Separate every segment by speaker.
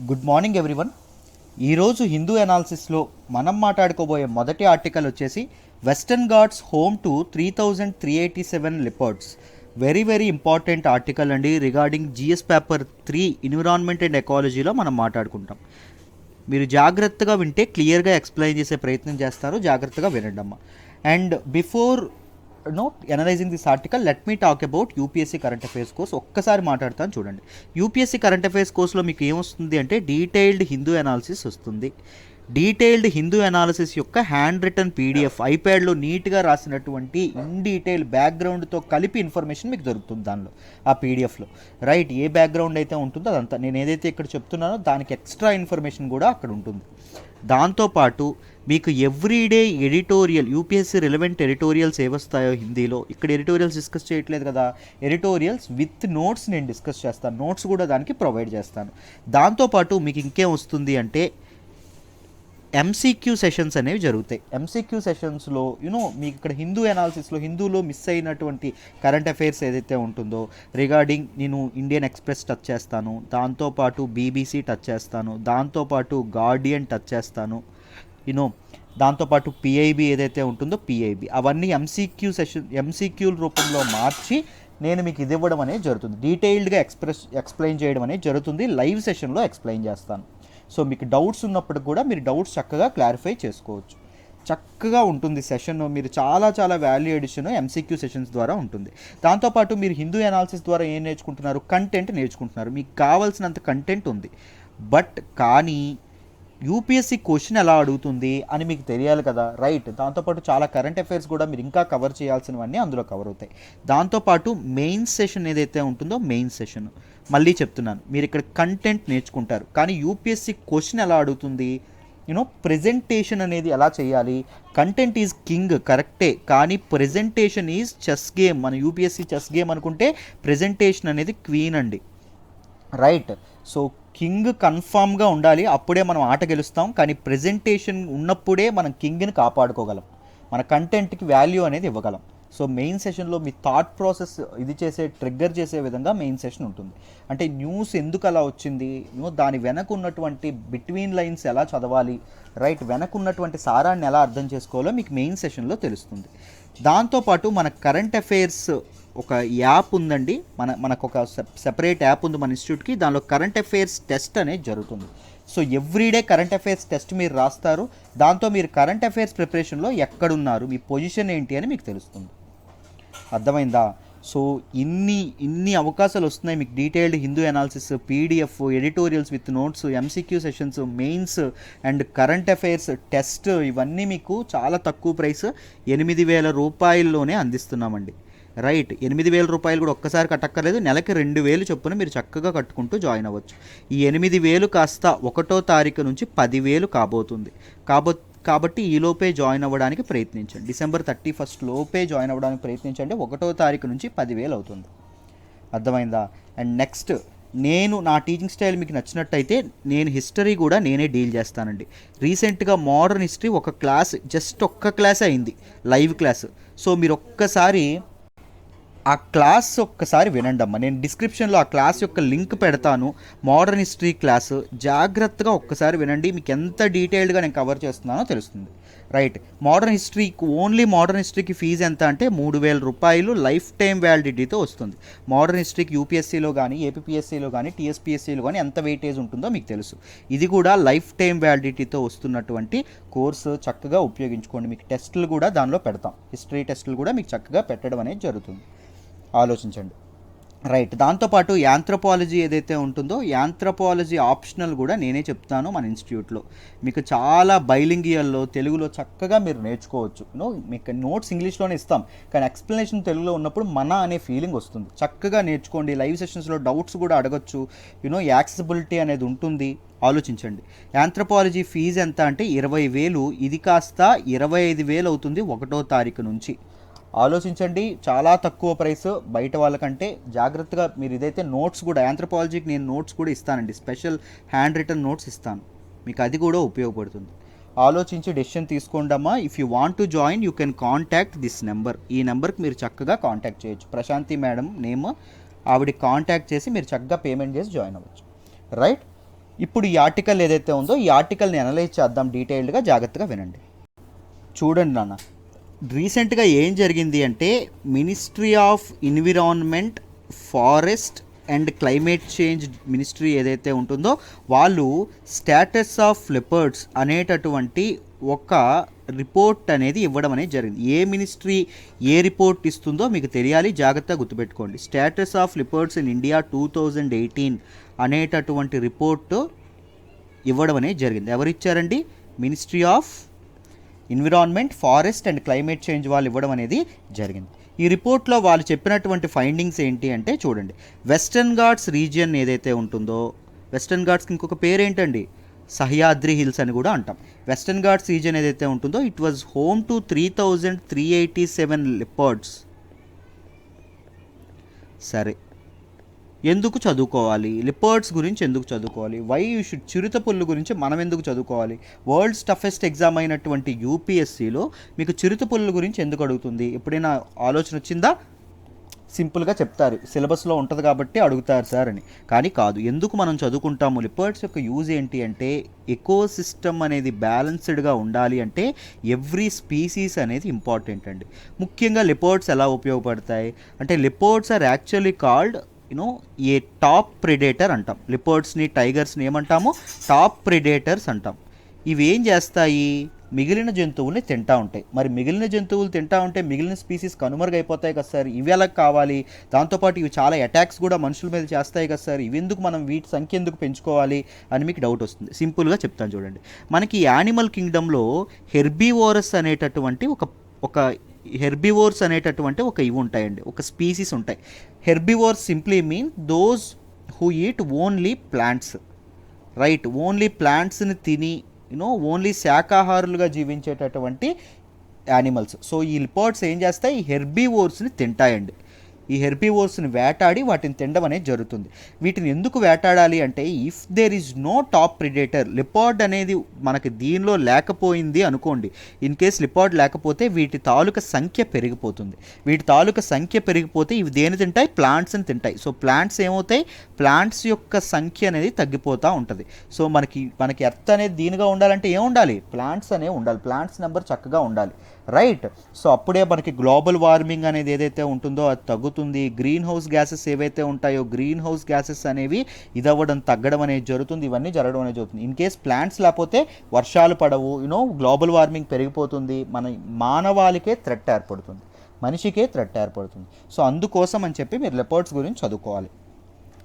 Speaker 1: Good morning everyone. ఈరోజు హిందూ అనాలిసిస్లో మనం మాట్లాడుకోబోయే మొదటి ఆర్టికల్ వచ్చేసి western ghats home to 3387 leopards. Very very important article అండి. Regarding GS paper 3 environment and ఎకాలజీలో మనం మాట్లాడుకుంటాం. మీరు జాగ్రత్తగా వింటే క్లియర్గా ఎక్స్ప్లెయిన్ చేసే ప్రయత్నం చేస్తారు. జాగ్రత్తగా వినండి అమ్మా. And before analysing this article let me talk about UPSC current affairs course. ఒక్కసారి మాట్లాడతాను చూడండి. యూపీఎస్సీ కరెంట్ అఫైర్స్ కోర్స్లో మీకు ఏమొస్తుంది అంటే డీటెయిల్డ్ హిందూ అనాలిసిస్ వస్తుంది. డీటెయిల్డ్ హిందూ అనాలిసిస్ యొక్క హ్యాండ్ రిటర్న్ పీడిఎఫ్ ఐప్యాడ్లో నీట్గా రాసినటువంటి ఇన్ డీటెయిల్ బ్యాక్గ్రౌండ్తో కలిపి ఇన్ఫర్మేషన్ మీకు దొరుకుతుంది దానిలో, ఆ పీడిఎఫ్లో. రైట్, ఏ బ్యాక్గ్రౌండ్ అయితే ఉంటుందో అదంతా నేను ఏదైతే ఇక్కడ చెప్తున్నానో దానికి ఎక్స్ట్రా ఇన్ఫర్మేషన్ కూడా అక్కడ ఉంటుంది. దాంతోపాటు మీకు everyday editorial, UPSC relevant editorials ఏవస్తాయో హిందీలో, ఇక్కడ ఎడిటోరియల్స్ డిస్కస్ చేయట్లేదు కదా, ఎడిటోరియల్స్ విత్ నోట్స్ నేను డిస్కస్ చేస్తాను. నోట్స్ కూడా దానికి ప్రొవైడ్ చేస్తాను. దాంతోపాటు మీకు ఇంకేం వస్తుంది అంటే ఎంసీక్యూ సెషన్స్ అనేవి జరుగుతాయి. ఎంసీక్యూ సెషన్స్లో మీకు ఇక్కడ హిందూ అనాలిసిస్లో హిందూలో మిస్ అయినటువంటి కరెంట్ అఫైర్స్ ఏదైతే ఉంటుందో రిగార్డింగ్ నేను ఇండియన్ ఎక్స్ప్రెస్ టచ్ చేస్తాను, దాంతోపాటు బీబీసీ టచ్ చేస్తాను, దాంతోపాటు గార్డియన్ టచ్ చేస్తాను, దాంతోపాటు పిఐబి ఏదైతే ఉంటుందో పిఐబి, అవన్నీ ఎంసీక్యూల రూపంలో మార్చి నేను మీకు ఇది ఇవ్వడం అనేది జరుగుతుంది. డీటెయిల్డ్గా ఎక్స్ప్లెయిన్ చేయడం అనేది జరుగుతుంది. లైవ్ సెషన్లో ఎక్స్ప్లెయిన్ చేస్తాను. సో మీకు డౌట్స్ ఉన్నప్పుడు కూడా మీరు డౌట్స్ చక్కగా క్లారిఫై చేసుకోవచ్చు. చక్కగా ఉంటుంది సెషన్. మీరు చాలా చాలా వాల్యూ ఎడిషన్ ఎంసీక్యూ సెషన్స్ ద్వారా ఉంటుంది. దాంతోపాటు మీరు హిందూ అనాలిసిస్ ద్వారా ఏం నేర్చుకుంటున్నారు? కంటెంట్ నేర్చుకుంటున్నారు. మీకు కావాల్సినంత కంటెంట్ ఉంది. బట్ కానీ యూపీఎస్సీ క్వశ్చన్ ఎలా అడుగుతుంది అని మీకు తెలియాలి కదా, రైట్. దాంతోపాటు చాలా కరెంట్ అఫైర్స్ కూడా మీరు ఇంకా కవర్ చేయాల్సినవన్నీ అందులో కవర్ అవుతాయి. దాంతోపాటు మెయిన్ సెషన్ ఏదైతే ఉంటుందో మెయిన్ సెషన్ మళ్ళీ చెప్తున్నాను, మీరు ఇక్కడ కంటెంట్ నేర్చుకుంటారు. కానీ యూపీఎస్సీ క్వశ్చన్ ఎలా అడుగుతుంది, ప్రెజెంటేషన్ అనేది ఎలా చేయాలి. కంటెంట్ ఈజ్ కింగ్ కరెక్టే, కానీ ప్రెజెంటేషన్ ఈజ్ చెస్ గేమ్. మన యూపీఎస్సీ చెస్ గేమ్ అనుకుంటే ప్రెజెంటేషన్ అనేది క్వీన్ అండి, రైట్. సో కింగ్ కన్ఫామ్గా ఉండాలి, అప్పుడే మనం ఆట గెలుస్తాం. కానీ ప్రెజెంటేషన్ ఉన్నప్పుడే మనం కింగ్ని కాపాడుకోగలం, మన కంటెంట్కి వాల్యూ అనేది ఇవ్వగలం. సో మెయిన్ సెషన్లో మీ థాట్ ప్రాసెస్ ఇది ట్రిగ్గర్ చేసే విధంగా మెయిన్ సెషన్ ఉంటుంది. అంటే న్యూస్ ఎందుకు అలా వచ్చింది, దాని వెనక ఉన్నటువంటి బిట్వీన్ లైన్స్ ఎలా చదవాలి, రైట్, వెనక ఉన్నటువంటి సారాన్ని ఎలా అర్థం చేసుకోవాలో మీకు మెయిన్ సెషన్లో తెలుస్తుంది. దాంతోపాటు మన కరెంట్ అఫైర్స్ ఒక యాప్ ఉందండి, మనకు ఒక సెపరేట్ యాప్ ఉంది మన ఇన్స్టిట్యూట్కి. దానిలో కరెంట్ అఫైర్స్ టెస్ట్ అనేది జరుగుతుంది. So everyday current affairs test మీరు రాస్తారు. దాంతో మీరు కరెంట్ అఫైర్స్ ప్రిపరేషన్లో ఎక్కడున్నారు, మీ పొజిషన్ ఏంటి అని మీకు తెలుస్తుంది. అర్థమైందా? సో ఇన్ని అవకాశాలు వస్తున్నాయి మీకు. Detailed Hindu analysis PDF, editorials with notes, MCQ sessions, mains and current affairs test, ఇవన్నీ మీకు చాలా తక్కువ ప్రైస్ 8,000 రూపాయల్లోనే అందిస్తున్నామండి, రైట్. 8,000 రూపాయలు కూడా ఒక్కసారి కట్టక్కర్లేదు. నెలకి 2,000 చొప్పున మీరు చక్కగా కట్టుకుంటూ జాయిన్ అవ్వచ్చు. ఈ 8,000 కాస్త 1వ తారీఖు నుంచి 10,000 కాబోతుంది. కాబట్టి ఈలోపే జాయిన్ అవ్వడానికి ప్రయత్నించండి. December 31 లోపే జాయిన్ అవ్వడానికి ప్రయత్నించండి. 1వ తారీఖు నుంచి 10,000 అవుతుంది. అర్థమైందా? అండ్ నెక్స్ట్, నా టీచింగ్ స్టైల్ మీకు నచ్చినట్టయితే నేను హిస్టరీ కూడా నేనే డీల్ చేస్తానండి. రీసెంట్గా మోడర్న్ హిస్టరీ ఒక క్లాస్, జస్ట్ ఒక్క క్లాస్ అయింది, లైవ్ క్లాస్. సో మీరు ఒక్కసారి ఆ క్లాస్ ఒక్కసారి వినండి అమ్మ. నేను డిస్క్రిప్షన్లో ఆ క్లాస్ యొక్క లింక్ పెడతాను, మోడర్న్ హిస్టరీ క్లాస్. జాగ్రత్తగా ఒక్కసారి వినండి, మీకు ఎంత డీటెయిల్డ్గా నేను కవర్ చేస్తున్నానో తెలుస్తుంది, రైట్. ఓన్లీ మోడర్న్ హిస్టరీకి ఫీజు ఎంత అంటే 3,000 రూపాయలు లైఫ్ టైం వ్యాలిడిటీతో వస్తుంది. మోడర్న్ హిస్టరీకి యూపీఎస్సీలో కానీ, ఏపీఎస్సీలో కానీ, టీఎస్పీఎస్సీలో కానీ ఎంత వెయిటేజ్ ఉంటుందో మీకు తెలుసు. ఇది కూడా లైఫ్ టైం వ్యాలిడిటీతో వస్తున్నటువంటి కోర్సు. చక్కగా ఉపయోగించుకోండి. మీకు టెస్టులు కూడా దానిలో పెడతాం, హిస్టరీ టెస్టులు కూడా మీకు చక్కగా పెట్టడం అనేది జరుగుతుంది. ఆలోచించండి, రైట్. దాంతోపాటు యాంథ్రోపాలజీ ఏదైతే ఉంటుందో యాంథ్రోపాలజీ ఆప్షనల్ కూడా నేనే చెప్తాను మన ఇన్స్టిట్యూట్లో. మీకు చాలా బైలింగియల్లో తెలుగులో చక్కగా మీరు నేర్చుకోవచ్చు. మీకు నోట్స్ ఇంగ్లీష్లోనే ఇస్తాం, కానీ ఎక్స్ప్లెనేషన్ తెలుగులో ఉన్నప్పుడు మన అనే ఫీలింగ్ వస్తుంది. చక్కగా నేర్చుకోండి. లైవ్ సెషన్స్లో డౌట్స్ కూడా అడగచ్చు. యాక్సెసిబిలిటీ అనేది ఉంటుంది. ఆలోచించండి. యాంథ్రోపాలజీ ఫీజు ఎంత అంటే 20,000, ఇది కాస్త 25,000 అవుతుంది 1వ తారీఖు నుంచి. ఆలోచించండి, చాలా తక్కువ ప్రైస్ బయట వాళ్ళకంటే. జాగ్రత్తగా మీరు ఇదైతే నోట్స్ కూడా, యాంథ్రోపాలజీకి నేను నోట్స్ కూడా ఇస్తానండి, స్పెషల్ హ్యాండ్ రిటన్ నోట్స్ ఇస్తాను, మీకు అది కూడా ఉపయోగపడుతుంది. ఆలోచించి డెసిషన్ తీసుకోండమ్మా. If you want to join you can contact this number. ఈ నెంబర్కి మీరు చక్కగా కాంటాక్ట్ చేయొచ్చు. ప్రశాంతి మేడం నేమ్, ఆవిడకి కాంటాక్ట్ చేసి మీరు చక్కగా పేమెంట్ చేసి జాయిన్ అవ్వచ్చు, రైట్. ఇప్పుడు ఈ ఆర్టికల్ ఏదైతే ఉందో ఈ ఆర్టికల్ని అనలైజ్ చేద్దాం డీటెయిల్డ్గా, జాగ్రత్తగా వినండి. చూడండి నాన్న, రీసెంట్గా ఏం జరిగింది అంటే ministry of environment, forest and climate change ministry ఏదైతే ఉంటుందో వాళ్ళు స్టేటస్ ఆఫ్ లెపర్డ్స్ అనేటటువంటి ఒక రిపోర్ట్ అనేది ఇవ్వడం అనేది జరిగింది. ఏ మినిస్ట్రీ ఏ రిపోర్ట్ ఇస్తుందో మీకు తెలియాలి, జాగ్రత్తగా గుర్తుపెట్టుకోండి. Status of leopards in India 2018 అనేటటువంటి రిపోర్టు ఇవ్వడం అనేది జరిగింది. ఎవరు ఇచ్చారండి? Ministry of environment, forest and climate change వాళ్ళు ఇవ్వడం అనేది జరిగింది. ఈ రిపోర్ట్లో వాళ్ళు చెప్పినటువంటి ఫైండింగ్స్ ఏంటి అంటే చూడండి, వెస్టర్న్ ఘాట్స్ రీజియన్ ఏదైతే ఉంటుందో, వెస్టర్న్ ఘాట్స్కి ఇంకొక పేరు ఏంటండి? సహ్యాద్రి హిల్స్ అని కూడా అంటాం. వెస్టర్న్ ఘాట్స్ రీజియన్ ఏదైతే ఉంటుందో it was home to 3387 leopards. సరే, ఎందుకు చదువుకోవాలి? లిపర్డ్స్ గురించి ఎందుకు చదువుకోవాలి? Why you should? చిరుతపుల్లు గురించి మనం ఎందుకు చదువుకోవాలి? వరల్డ్స్ టఫెస్ట్ ఎగ్జామ్ అయినటువంటి యూపీఎస్సీలో మీకు చిరుతపుల్లు గురించి ఎందుకు అడుగుతుంది? ఎప్పుడైనా ఆలోచన వచ్చిందా? సింపుల్గా చెప్తారు, సిలబస్లో ఉంటుంది కాబట్టి అడుగుతారు సార్ అని. కానీ కాదు. ఎందుకు మనం చదువుకుంటాము? లిపర్డ్స్ యొక్క యూజ్ ఏంటి అంటే ఎకో సిస్టమ్ అనేది బ్యాలెన్స్డ్గా ఉండాలి అంటే ఎవ్రీ స్పీసీస్ అనేది ఇంపార్టెంట్ అండి. ముఖ్యంగా లిపర్డ్స్ ఎలా ఉపయోగపడతాయి అంటే leopards are actually called a top predator అంటాం. లిపర్డ్స్ని, టైగర్స్ని ఏమంటాము? టాప్ ప్రెడేటర్స్ అంటాం. ఇవి ఏం చేస్తాయి? మిగిలిన జంతువుల్ని తింటా ఉంటాయి. మరి మిగిలిన జంతువులు తింటా ఉంటే మిగిలిన స్పీసీస్ కనుమరుగైపోతాయి కదా సార్. ఇవి ఎలా కావాలి? దాంతోపాటు ఇవి చాలా అటాక్స్ కూడా మనుషుల మీద చేస్తాయి కదా సార్. ఇవి ఎందుకు, మనం వీటి సంఖ్య ఎందుకు పెంచుకోవాలి అని మీకు డౌట్ వస్తుంది. సింపుల్గా చెప్తాను చూడండి. మనకి యానిమల్ కింగ్డమ్లో హెర్బీవోరస్ అనేటటువంటి ఒక హెర్బివోర్స్ అనేటటువంటి ఇవి ఉంటాయండి, ఒక స్పీసీస్ ఉంటాయి. Herbivores simply mean those who eat only plants, right? Only ప్లాంట్స్ని తిని ఓన్లీ శాకాహారులుగా జీవించేటటువంటి యానిమల్స్. సో ఈ లిపర్డ్స్ ఏం చేస్తాయి? ఈ హెర్బివోర్స్ని తింటాయండి. ఈ హెర్బివోర్స్ని వేటాడి వాటిని తినడం అనేది జరుగుతుంది. వీటిని ఎందుకు వేటాడాలి అంటే if there is no top predator, leopard అనేది మనకి దీనిలో లేకపోయింది అనుకోండి, ఇన్ కేస్ లిపర్డ్ లేకపోతే వీటి తాలూకా సంఖ్య పెరిగిపోతుంది. వీటి తాలూకా సంఖ్య పెరిగిపోతే ఇవి దేని తింటాయి? ప్లాంట్స్ని తింటాయి. సో ప్లాంట్స్ ఏమవుతాయి? ప్లాంట్స్ యొక్క సంఖ్య అనేది తగ్గిపోతూ ఉంటుంది. సో మనకి ఎర్త్ అనేది దీనిగా ఉండాలంటే ఏం ఉండాలి? ప్లాంట్స్ అనేవి ఉండాలి. ప్లాంట్స్ నెంబర్ చక్కగా ఉండాలి, రైట్? సో అప్పుడే మనకి గ్లోబల్ వార్మింగ్ అనేది ఏదైతే ఉంటుందో అది తగ్గుతుంది. గ్రీన్ హౌస్ గ్యాసెస్ ఏవైతే ఉంటాయో గ్రీన్ హౌస్ గ్యాసెస్ అనేవి ఇదవ్వడం, తగ్గడం అనేది జరుగుతుంది. ఇవన్నీ జరగడం అనేది జరుగుతుంది. ఇన్ కేస్ ప్లాంట్స్ లేకపోతే వర్షాలు పడవు, గ్లోబల్ వార్మింగ్ పెరిగిపోతుంది, మానవాళికే థ్రెట్ ఏర్పడుతుంది, మనిషికే థ్రెట్ ఏర్పడుతుంది. సో అందుకోసం అని చెప్పి మీరు లెపర్డ్స్ గురించి చదువుకోవాలి.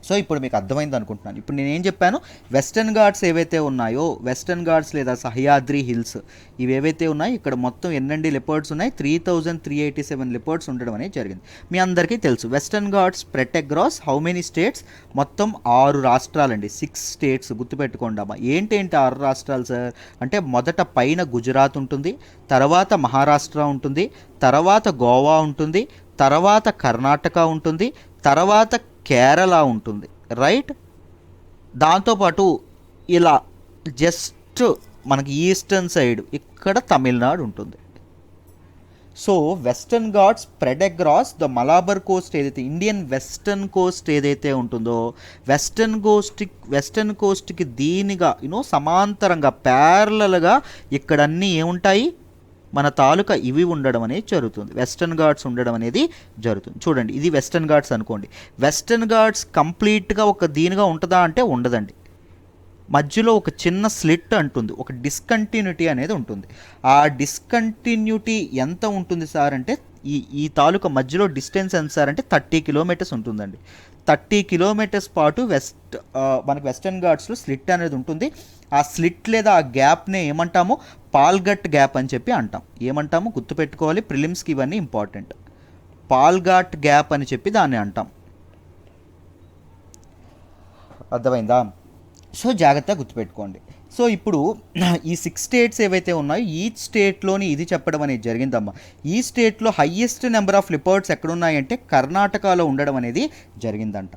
Speaker 1: సో ఇప్పుడు మీకు అర్థమైంది అనుకుంటున్నాను. ఇప్పుడు నేను ఏం చెప్పాను? వెస్టర్న్ ఘాట్స్ ఏవైతే ఉన్నాయో, వెస్టర్న్ ఘాట్స్ లేదా సహ్యాద్రి హిల్స్ ఇవి ఏవైతే ఉన్నాయో ఇక్కడ మొత్తం ఎన్నండి లెపర్డ్స్ ఉన్నాయి? 3387 లెపర్డ్స్ ఉండడం అనేది జరిగింది. మీ అందరికీ తెలుసు western Ghats spread across how many states? మొత్తం 6 రాష్ట్రాలండి, 6 స్టేట్స్. గుర్తుపెట్టుకోండమ్మా. ఏంటేంటి 6 రాష్ట్రాలు సార్ అంటే మొదట పైన గుజరాత్ ఉంటుంది, తర్వాత మహారాష్ట్ర ఉంటుంది, తర్వాత గోవా ఉంటుంది, తర్వాత కర్ణాటక ఉంటుంది, తర్వాత కేరళ ఉంటుంది, రైట్? దాంతోపాటు ఇలా జస్ట్ మనకి ఈస్టర్న్ సైడ్ ఇక్కడ తమిళనాడు ఉంటుంది. So western Ghats spread across the Malabar Coast ఏదైతే ఇండియన్ వెస్టర్న్ కోస్ట్ ఏదైతే ఉంటుందో వెస్టర్న్ కోస్ట్కి దీనిగా సమాంతరంగా ప్యారలల్గా ఇక్కడ అన్నీ ఏముంటాయి? మన తాలూకా ఇవి ఉండడం అనేది జరుగుతుంది, వెస్టర్న్ ఘాట్స్ ఉండడం అనేది జరుగుతుంది. చూడండి, ఇది వెస్టర్న్ ఘాట్స్ అనుకోండి. వెస్టర్న్ ఘాట్స్ కంప్లీట్గా ఒక దీనిగా ఉంటుందా అంటే ఉండదండి. మధ్యలో ఒక చిన్న స్లిట్ అంటుంది, ఒక డిస్కంటిన్యూటీ అనేది ఉంటుంది. ఆ డిస్కంటిన్యూటీ ఎంత ఉంటుంది సార్ అంటే ఈ తాలూకా మధ్యలో డిస్టెన్స్ ఎంత సార్ అంటే 30 కిలోమీటర్స్ ఉంటుందండి. 30 కిలోమీటర్స్ పాటు మనకి వెస్టర్న్ ఘాట్స్లో స్లిట్ అనేది ఉంటుంది. ఆ స్లిట్ లేదా ఆ గ్యాప్నే ఏమంటాము? పాల్ఘట్ గ్యాప్ అని చెప్పి అంటాం. ఏమంటాము? గుర్తుపెట్టుకోవాలి, ప్రిలిమ్స్కి ఇవన్నీ ఇంపార్టెంట్. పాల్ఘాట్ గ్యాప్ అని చెప్పి దాన్ని అంటాం. అర్థమైందా? సో జాగ్రత్తగా గుర్తుపెట్టుకోండి. సో ఇప్పుడు ఈ 6 స్టేట్స్ ఏవైతే ఉన్నాయో ఈచ్ స్టేట్లోని ఇది చెప్పడం అనేది జరిగిందమ్మా. ఈ స్టేట్లో హయ్యెస్ట్ నెంబర్ ఆఫ్ లిపర్డ్స్ ఎక్కడున్నాయంటే కర్ణాటకలో ఉండడం అనేది జరిగిందంట,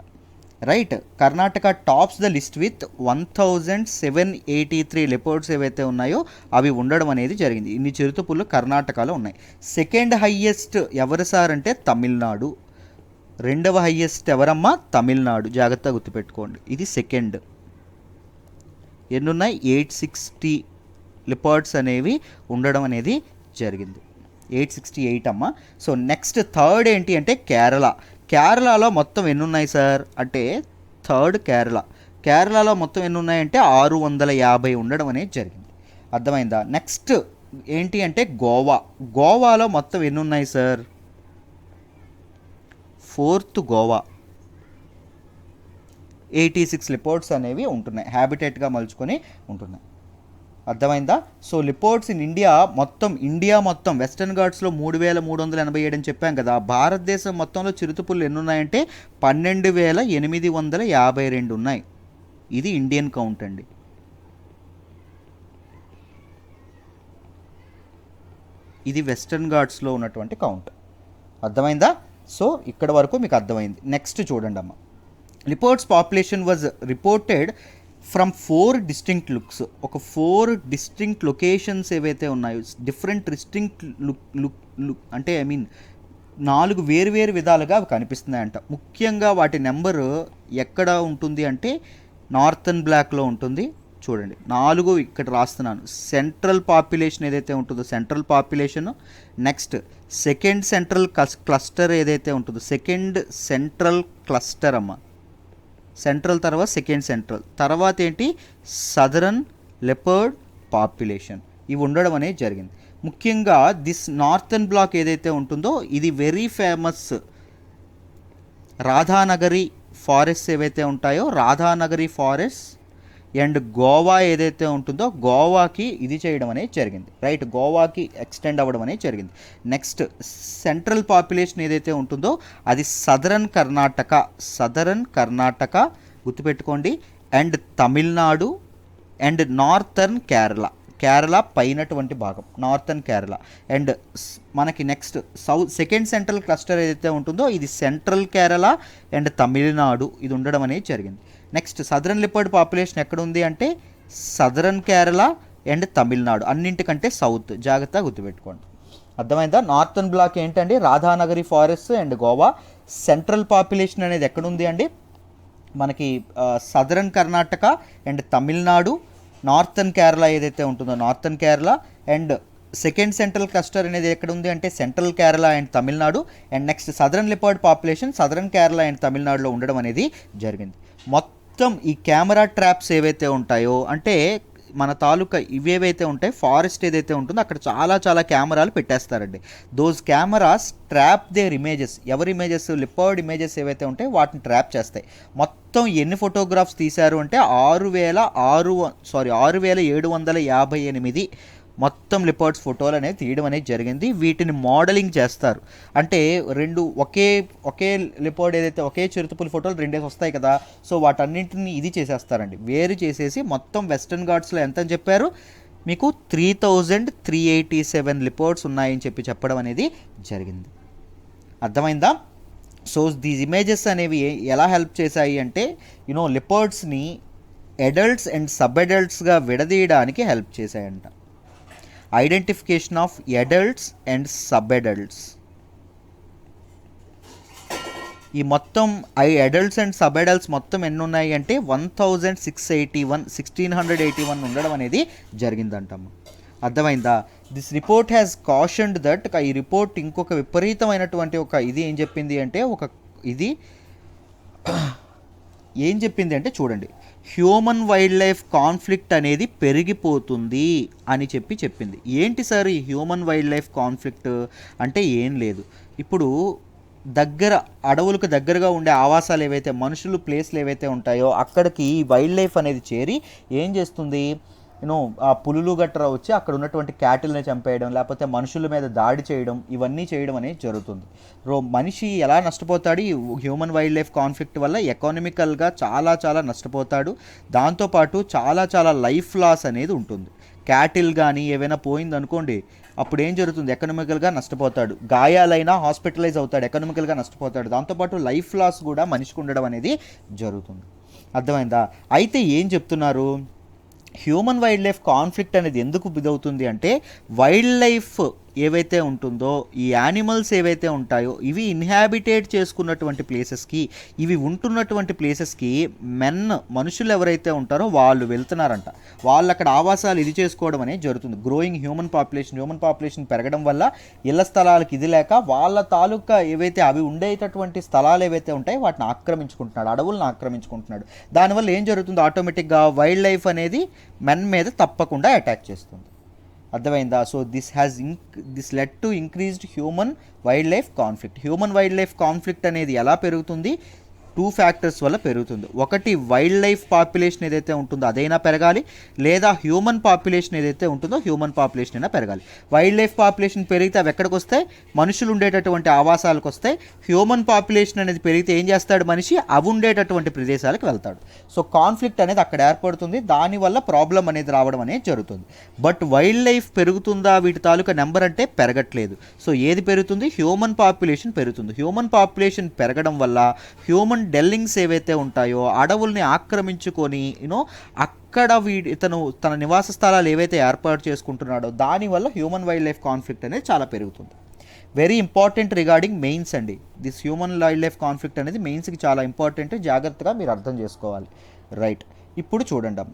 Speaker 1: right? Karnataka tops the list with 1783 leopards ఏవైతే ఉన్నాయో అవి ఉండడం అనేది జరిగింది. ఇన్ని చిరుతపుళ్ళు కర్ణాటకలో ఉన్నాయి. సెకండ్ హయ్యెస్ట్ ఎవరు సార్ అంటే తమిళనాడు. రెండవ హయ్యెస్ట్ ఎవరమ్మా? తమిళనాడు. జాగ్రత్తగా గుర్తుపెట్టుకోండి, ఇది సెకండ్. ఎన్నున్నాయి? 860 లిపర్డ్స్ అనేవి ఉండడం అనేది జరిగింది. 868 అమ్మ. సో నెక్స్ట్ థర్డ్ ఏంటి అంటే కేరళ. కేరళలో మొత్తం ఎన్నున్నాయి సార్ అంటే థర్డ్ కేరళలో మొత్తం ఎన్ని ఉన్నాయంటే 650 ఉండడం అనేది జరిగింది. అర్థమైందా? నెక్స్ట్ ఏంటి అంటే గోవాలో మొత్తం ఎన్ని ఉన్నాయి సార్? ఫోర్త్ గోవా 86 లిపోర్ట్స్ అనేవి ఉంటున్నాయి, హ్యాబిటేట్గా మలుచుకొని ఉంటున్నాయి. అర్థమైందా? సో లిపోర్ట్స్ ఇన్ ఇండియా మొత్తం వెస్టర్న్ ఘాట్స్లో 3387 అని చెప్పాం కదా. భారతదేశం మొత్తంలో చిరుతపుళ్ళు ఎన్ని ఉన్నాయంటే 12852 ఉన్నాయి. ఇది ఇండియన్ కౌంట్ అండి. ఇది వెస్టర్న్ ఘాట్స్లో ఉన్నటువంటి కౌంట్. అర్థమైందా? సో ఇక్కడ వరకు మీకు అర్థమైంది. నెక్స్ట్ చూడండి అమ్మ. Leopards population was reported from 4 distinct looks. ఒక 4 డిస్టింక్ట్ లొకేషన్స్ ఏవైతే ఉన్నాయో, డిఫరెంట్ డిస్టింక్ట్ లుక్ అంటే 4 వేరు విధాలుగా అవి కనిపిస్తున్నాయంట. ముఖ్యంగా వాటి నెంబరు ఎక్కడ ఉంటుంది అంటే నార్థన్ బ్లాక్లో ఉంటుంది. చూడండి 4 ఇక్కడ రాస్తున్నాను. సెంట్రల్ పాపులేషన్ ఏదైతే ఉంటుందో central population, next second central cluster ఏదైతే ఉంటుందో సెకండ్ సెంట్రల్ క్లస్టర్ అమ్మ, సెంట్రల్ తర్వాత సెకండ్ సెంట్రల్, తర్వాత ఏంటి సదరన్ లెపర్డ్ పాపులేషన్. ఇవి ఉండడం అనేది జరిగింది. ముఖ్యంగా దిస్ నార్థన్ బ్లాక్ ఏదైతే ఉంటుందో ఇది వెరీ ఫేమస్. రాధానగరి ఫారెస్ట్ ఏవైతే ఉంటాయో రాధానగరి ఫారెస్ట్ అండ్ గోవా ఏదైతే ఉంటుందో గోవాకి ఇది చేయడం అనేది జరిగింది. రైట్, గోవాకి ఎక్స్టెండ్ అవ్వడం అనేది జరిగింది. నెక్స్ట్ సెంట్రల్ పాపులేషన్ ఏదైతే ఉంటుందో అది సదరన్ కర్ణాటక గుర్తుపెట్టుకోండి, and Tamil Nadu and northern Kerala పైనటువంటి భాగం నార్థర్న్ కేరళ. అండ్ మనకి నెక్స్ట్ సెకండ్ సెంట్రల్ క్లస్టర్ ఏదైతే ఉంటుందో ఇది సెంట్రల్ కేరళ అండ్ తమిళనాడు ఇది ఉండడం అనేది జరిగింది. నెక్స్ట్ సదరన్ లిపర్డ్ పాపులేషన్ ఎక్కడ ఉంది అంటే సదరన్ కేరళ అండ్ తమిళనాడు, అన్నింటికంటే సౌత్. జాగ్రత్తగా గుర్తుపెట్టుకోండి. అర్థమైందా? నార్థన్ బ్లాక్ ఏంటండి Radhanagari forest and Goa. Central population అనేది ఎక్కడుంది అండి మనకి southern Karnataka and Tamil Nadu. Northern Kerala ఏదైతే ఉంటుందో northern Kerala. And second central cluster అనేది ఎక్కడ ఉంది అంటే central Kerala and Tamil Nadu. And next southern leopard population southern Kerala and తమిళనాడులో ఉండడం అనేది జరిగింది. మొత్తం ఈ కెమెరా ట్రాప్స్ ఏవైతే ఉంటాయో అంటే మన తాలూకా ఇవేవైతే ఉంటాయి ఫారెస్ట్ ఏదైతే ఉంటుందో అక్కడ చాలా కెమెరాలు పెట్టేస్తారండి. Those cameras trap their images. ఎవరి ఇమేజెస్? లిపర్డ్ ఇమేజెస్ ఏవైతే ఉంటాయో వాటిని ట్రాప్ చేస్తాయి. మొత్తం ఎన్ని ఫోటోగ్రాఫ్స్ తీశారు అంటే 6758 మొత్తం లిపర్డ్స్ ఫోటోలు అనేది తీయడం అనేది జరిగింది. వీటిని మోడలింగ్ చేస్తారు. అంటే ఒకే లిపర్డ్ ఏదైతే ఒకే చిరుతపులి ఫోటోలు 2 వస్తాయి కదా, సో వాటన్నింటిని ఇది చేసేస్తారండి, వేరు చేసేసి మొత్తం వెస్టర్న్ ఘాట్స్లో ఎంత అని చెప్పారు మీకు 3387 లిపర్డ్స్ ఉన్నాయని చెప్పడం అనేది జరిగింది. అర్థమైందా? సో దీస్ ఇమేజెస్ అనేవి ఎలా హెల్ప్ చేశాయి అంటే లిపర్డ్స్ని అడల్ట్స్ అండ్ సబ్ అడల్ట్స్గా విడదీయడానికి హెల్ప్ చేశాయంట. Identification of adults and sub adults. ఈ మొత్తం అడల్ట్స్ అండ్ సబ్ అడల్ట్స్ మొత్తం ఎన్ని ఉన్నాయి అంటే 1681 ఉండడం అనేది జరిగిందంటమ్మ. అర్థమైందా? This report has cautioned that. ఈ రిపోర్ట్ ఇంకొక విపరీతమైనటువంటి ఇది ఏం చెప్పింది అంటే చూడండి, హ్యూమన్ వైల్డ్ లైఫ్ కాన్ఫ్లిక్ట్ అనేది పెరిగిపోతుంది అని చెప్పింది. ఏంటి సార్ ఈ హ్యూమన్ వైల్డ్ లైఫ్ కాన్ఫ్లిక్ట్ అంటే? ఏం లేదు, ఇప్పుడు అడవులకు దగ్గరగా ఉండే ఆవాసాలు ఏవైతే మనుషులు ప్లేస్లు ఏవైతే ఉంటాయో అక్కడికి వైల్డ్ లైఫ్ అనేది చేరి ఏం చేస్తుంది ఆ పులులు గట్రా వచ్చి అక్కడ ఉన్నటువంటి క్యాటిల్ని చంపేయడం లేకపోతే మనుషుల మీద దాడి చేయడం ఇవన్నీ చేయడం అనేది జరుగుతుంది. మనిషి ఎలా నష్టపోతాడు ఈ హ్యూమన్ వైల్డ్ లైఫ్ కాన్ఫ్లిక్ట్ వల్ల? ఎకానమికల్గా చాలా నష్టపోతాడు. దాంతోపాటు చాలా లైఫ్ లాస్ అనేది ఉంటుంది. క్యాటిల్ కానీ ఏవైనా పోయిందనుకోండి అప్పుడు ఏం జరుగుతుంది? ఎకనామికల్గా నష్టపోతాడు. గాయాలైనా హాస్పిటలైజ్ అవుతాడు, ఎకనామికల్గా నష్టపోతాడు. దాంతోపాటు లైఫ్ లాస్ కూడా మనిషికి ఉండడం అనేది జరుగుతుంది. అర్థమైందా? అయితే ఏం చెప్తున్నారు, హ్యూమన్ వైల్డ్ లైఫ్ కాన్ఫ్లిక్ట్ అనేది ఎందుకు ఇదవుతుంది అంటే వైల్డ్ లైఫ్ ఏవైతే ఉంటుందో, ఈ యానిమల్స్ ఏవైతే ఉంటాయో ఇవి ఇన్హాబిటేట్ చేసుకున్నటువంటి ప్లేసెస్కి, ఇవి ఉంటున్నటువంటి ప్లేసెస్కి మనుషులు ఎవరైతే ఉంటారో వాళ్ళు వెళ్తున్నారంట. వాళ్ళు అక్కడ ఆవాసాలు ఇది చేసుకోవడం అనేది జరుగుతుంది. గ్రోయింగ్ హ్యూమన్ పాపులేషన్ పెరగడం వల్ల ఇళ్ల స్థలాలకు ఇది లేక వాళ్ళ తాలూకా ఏవైతే అవి ఉండేటటువంటి స్థలాలు ఏవైతే ఉంటాయో వాటిని ఆక్రమించుకుంటున్నాడు, అడవులను ఆక్రమించుకుంటున్నాడు. దానివల్ల ఏం జరుగుతుంది, ఆటోమేటిక్గా వైల్డ్ లైఫ్ అనేది మెన్ మీద తప్పకుండా అటాక్ చేస్తుంది. అర్థమైందా? So this led to increased human wild life conflict అనేది ఎలా పెరుగుతుంది, 2 ఫ్యాక్టర్స్ వల్ల పెరుగుతుంది. ఒకటి, వైల్డ్ లైఫ్ పాపులేషన్ ఏదైతే ఉంటుందో అదైనా పెరగాలి, లేదా హ్యూమన్ పాపులేషన్ ఏదైతే ఉంటుందో హ్యూమన్ పాపులేషన్ అయినా పెరగాలి. వైల్డ్ లైఫ్ పాపులేషన్ పెరిగితే అవి ఎక్కడికి వస్తాయి, మనుషులు ఉండేటటువంటి ఆవాసాలకు వస్తాయి. హ్యూమన్ పాపులేషన్ అనేది పెరిగితే ఏం చేస్తాడు మనిషి, అవి ఉండేటటువంటి ప్రదేశాలకు వెళ్తాడు. సో కాన్ఫ్లిక్ట్ అనేది అక్కడ ఏర్పడుతుంది, దానివల్ల ప్రాబ్లం అనేది రావడం అనేది జరుగుతుంది. బట్ వైల్డ్ లైఫ్ పెరుగుతుందా, వీటి తాలూకా నెంబర్ అంటే పెరగట్లేదు. సో ఏది పెరుగుతుంది, హ్యూమన్ పాపులేషన్ పెరుగుతుంది. హ్యూమన్ పాపులేషన్ పెరగడం వల్ల హ్యూమన్ డెల్లింగ్స్ ఏవైతే ఉంటాయో అడవుల్ని ఆక్రమించుకొని అక్కడ ఇతను తన నివాస స్థలాలు ఏవైతే ఏర్పాటు చేసుకుంటున్నాడో దానివల్ల హ్యూమన్ వైల్డ్ లైఫ్ కాన్ఫ్లిక్ట్ అనేది చాలా పెరుగుతుంది. వెరీ ఇంపార్టెంట్ రిగార్డింగ్ మెయిన్స్ అండి. This human wild life conflict అనేది మెయిన్స్కి చాలా ఇంపార్టెంట్, జాగ్రత్తగా మీరు అర్థం చేసుకోవాలి. రైట్, ఇప్పుడు చూడండి,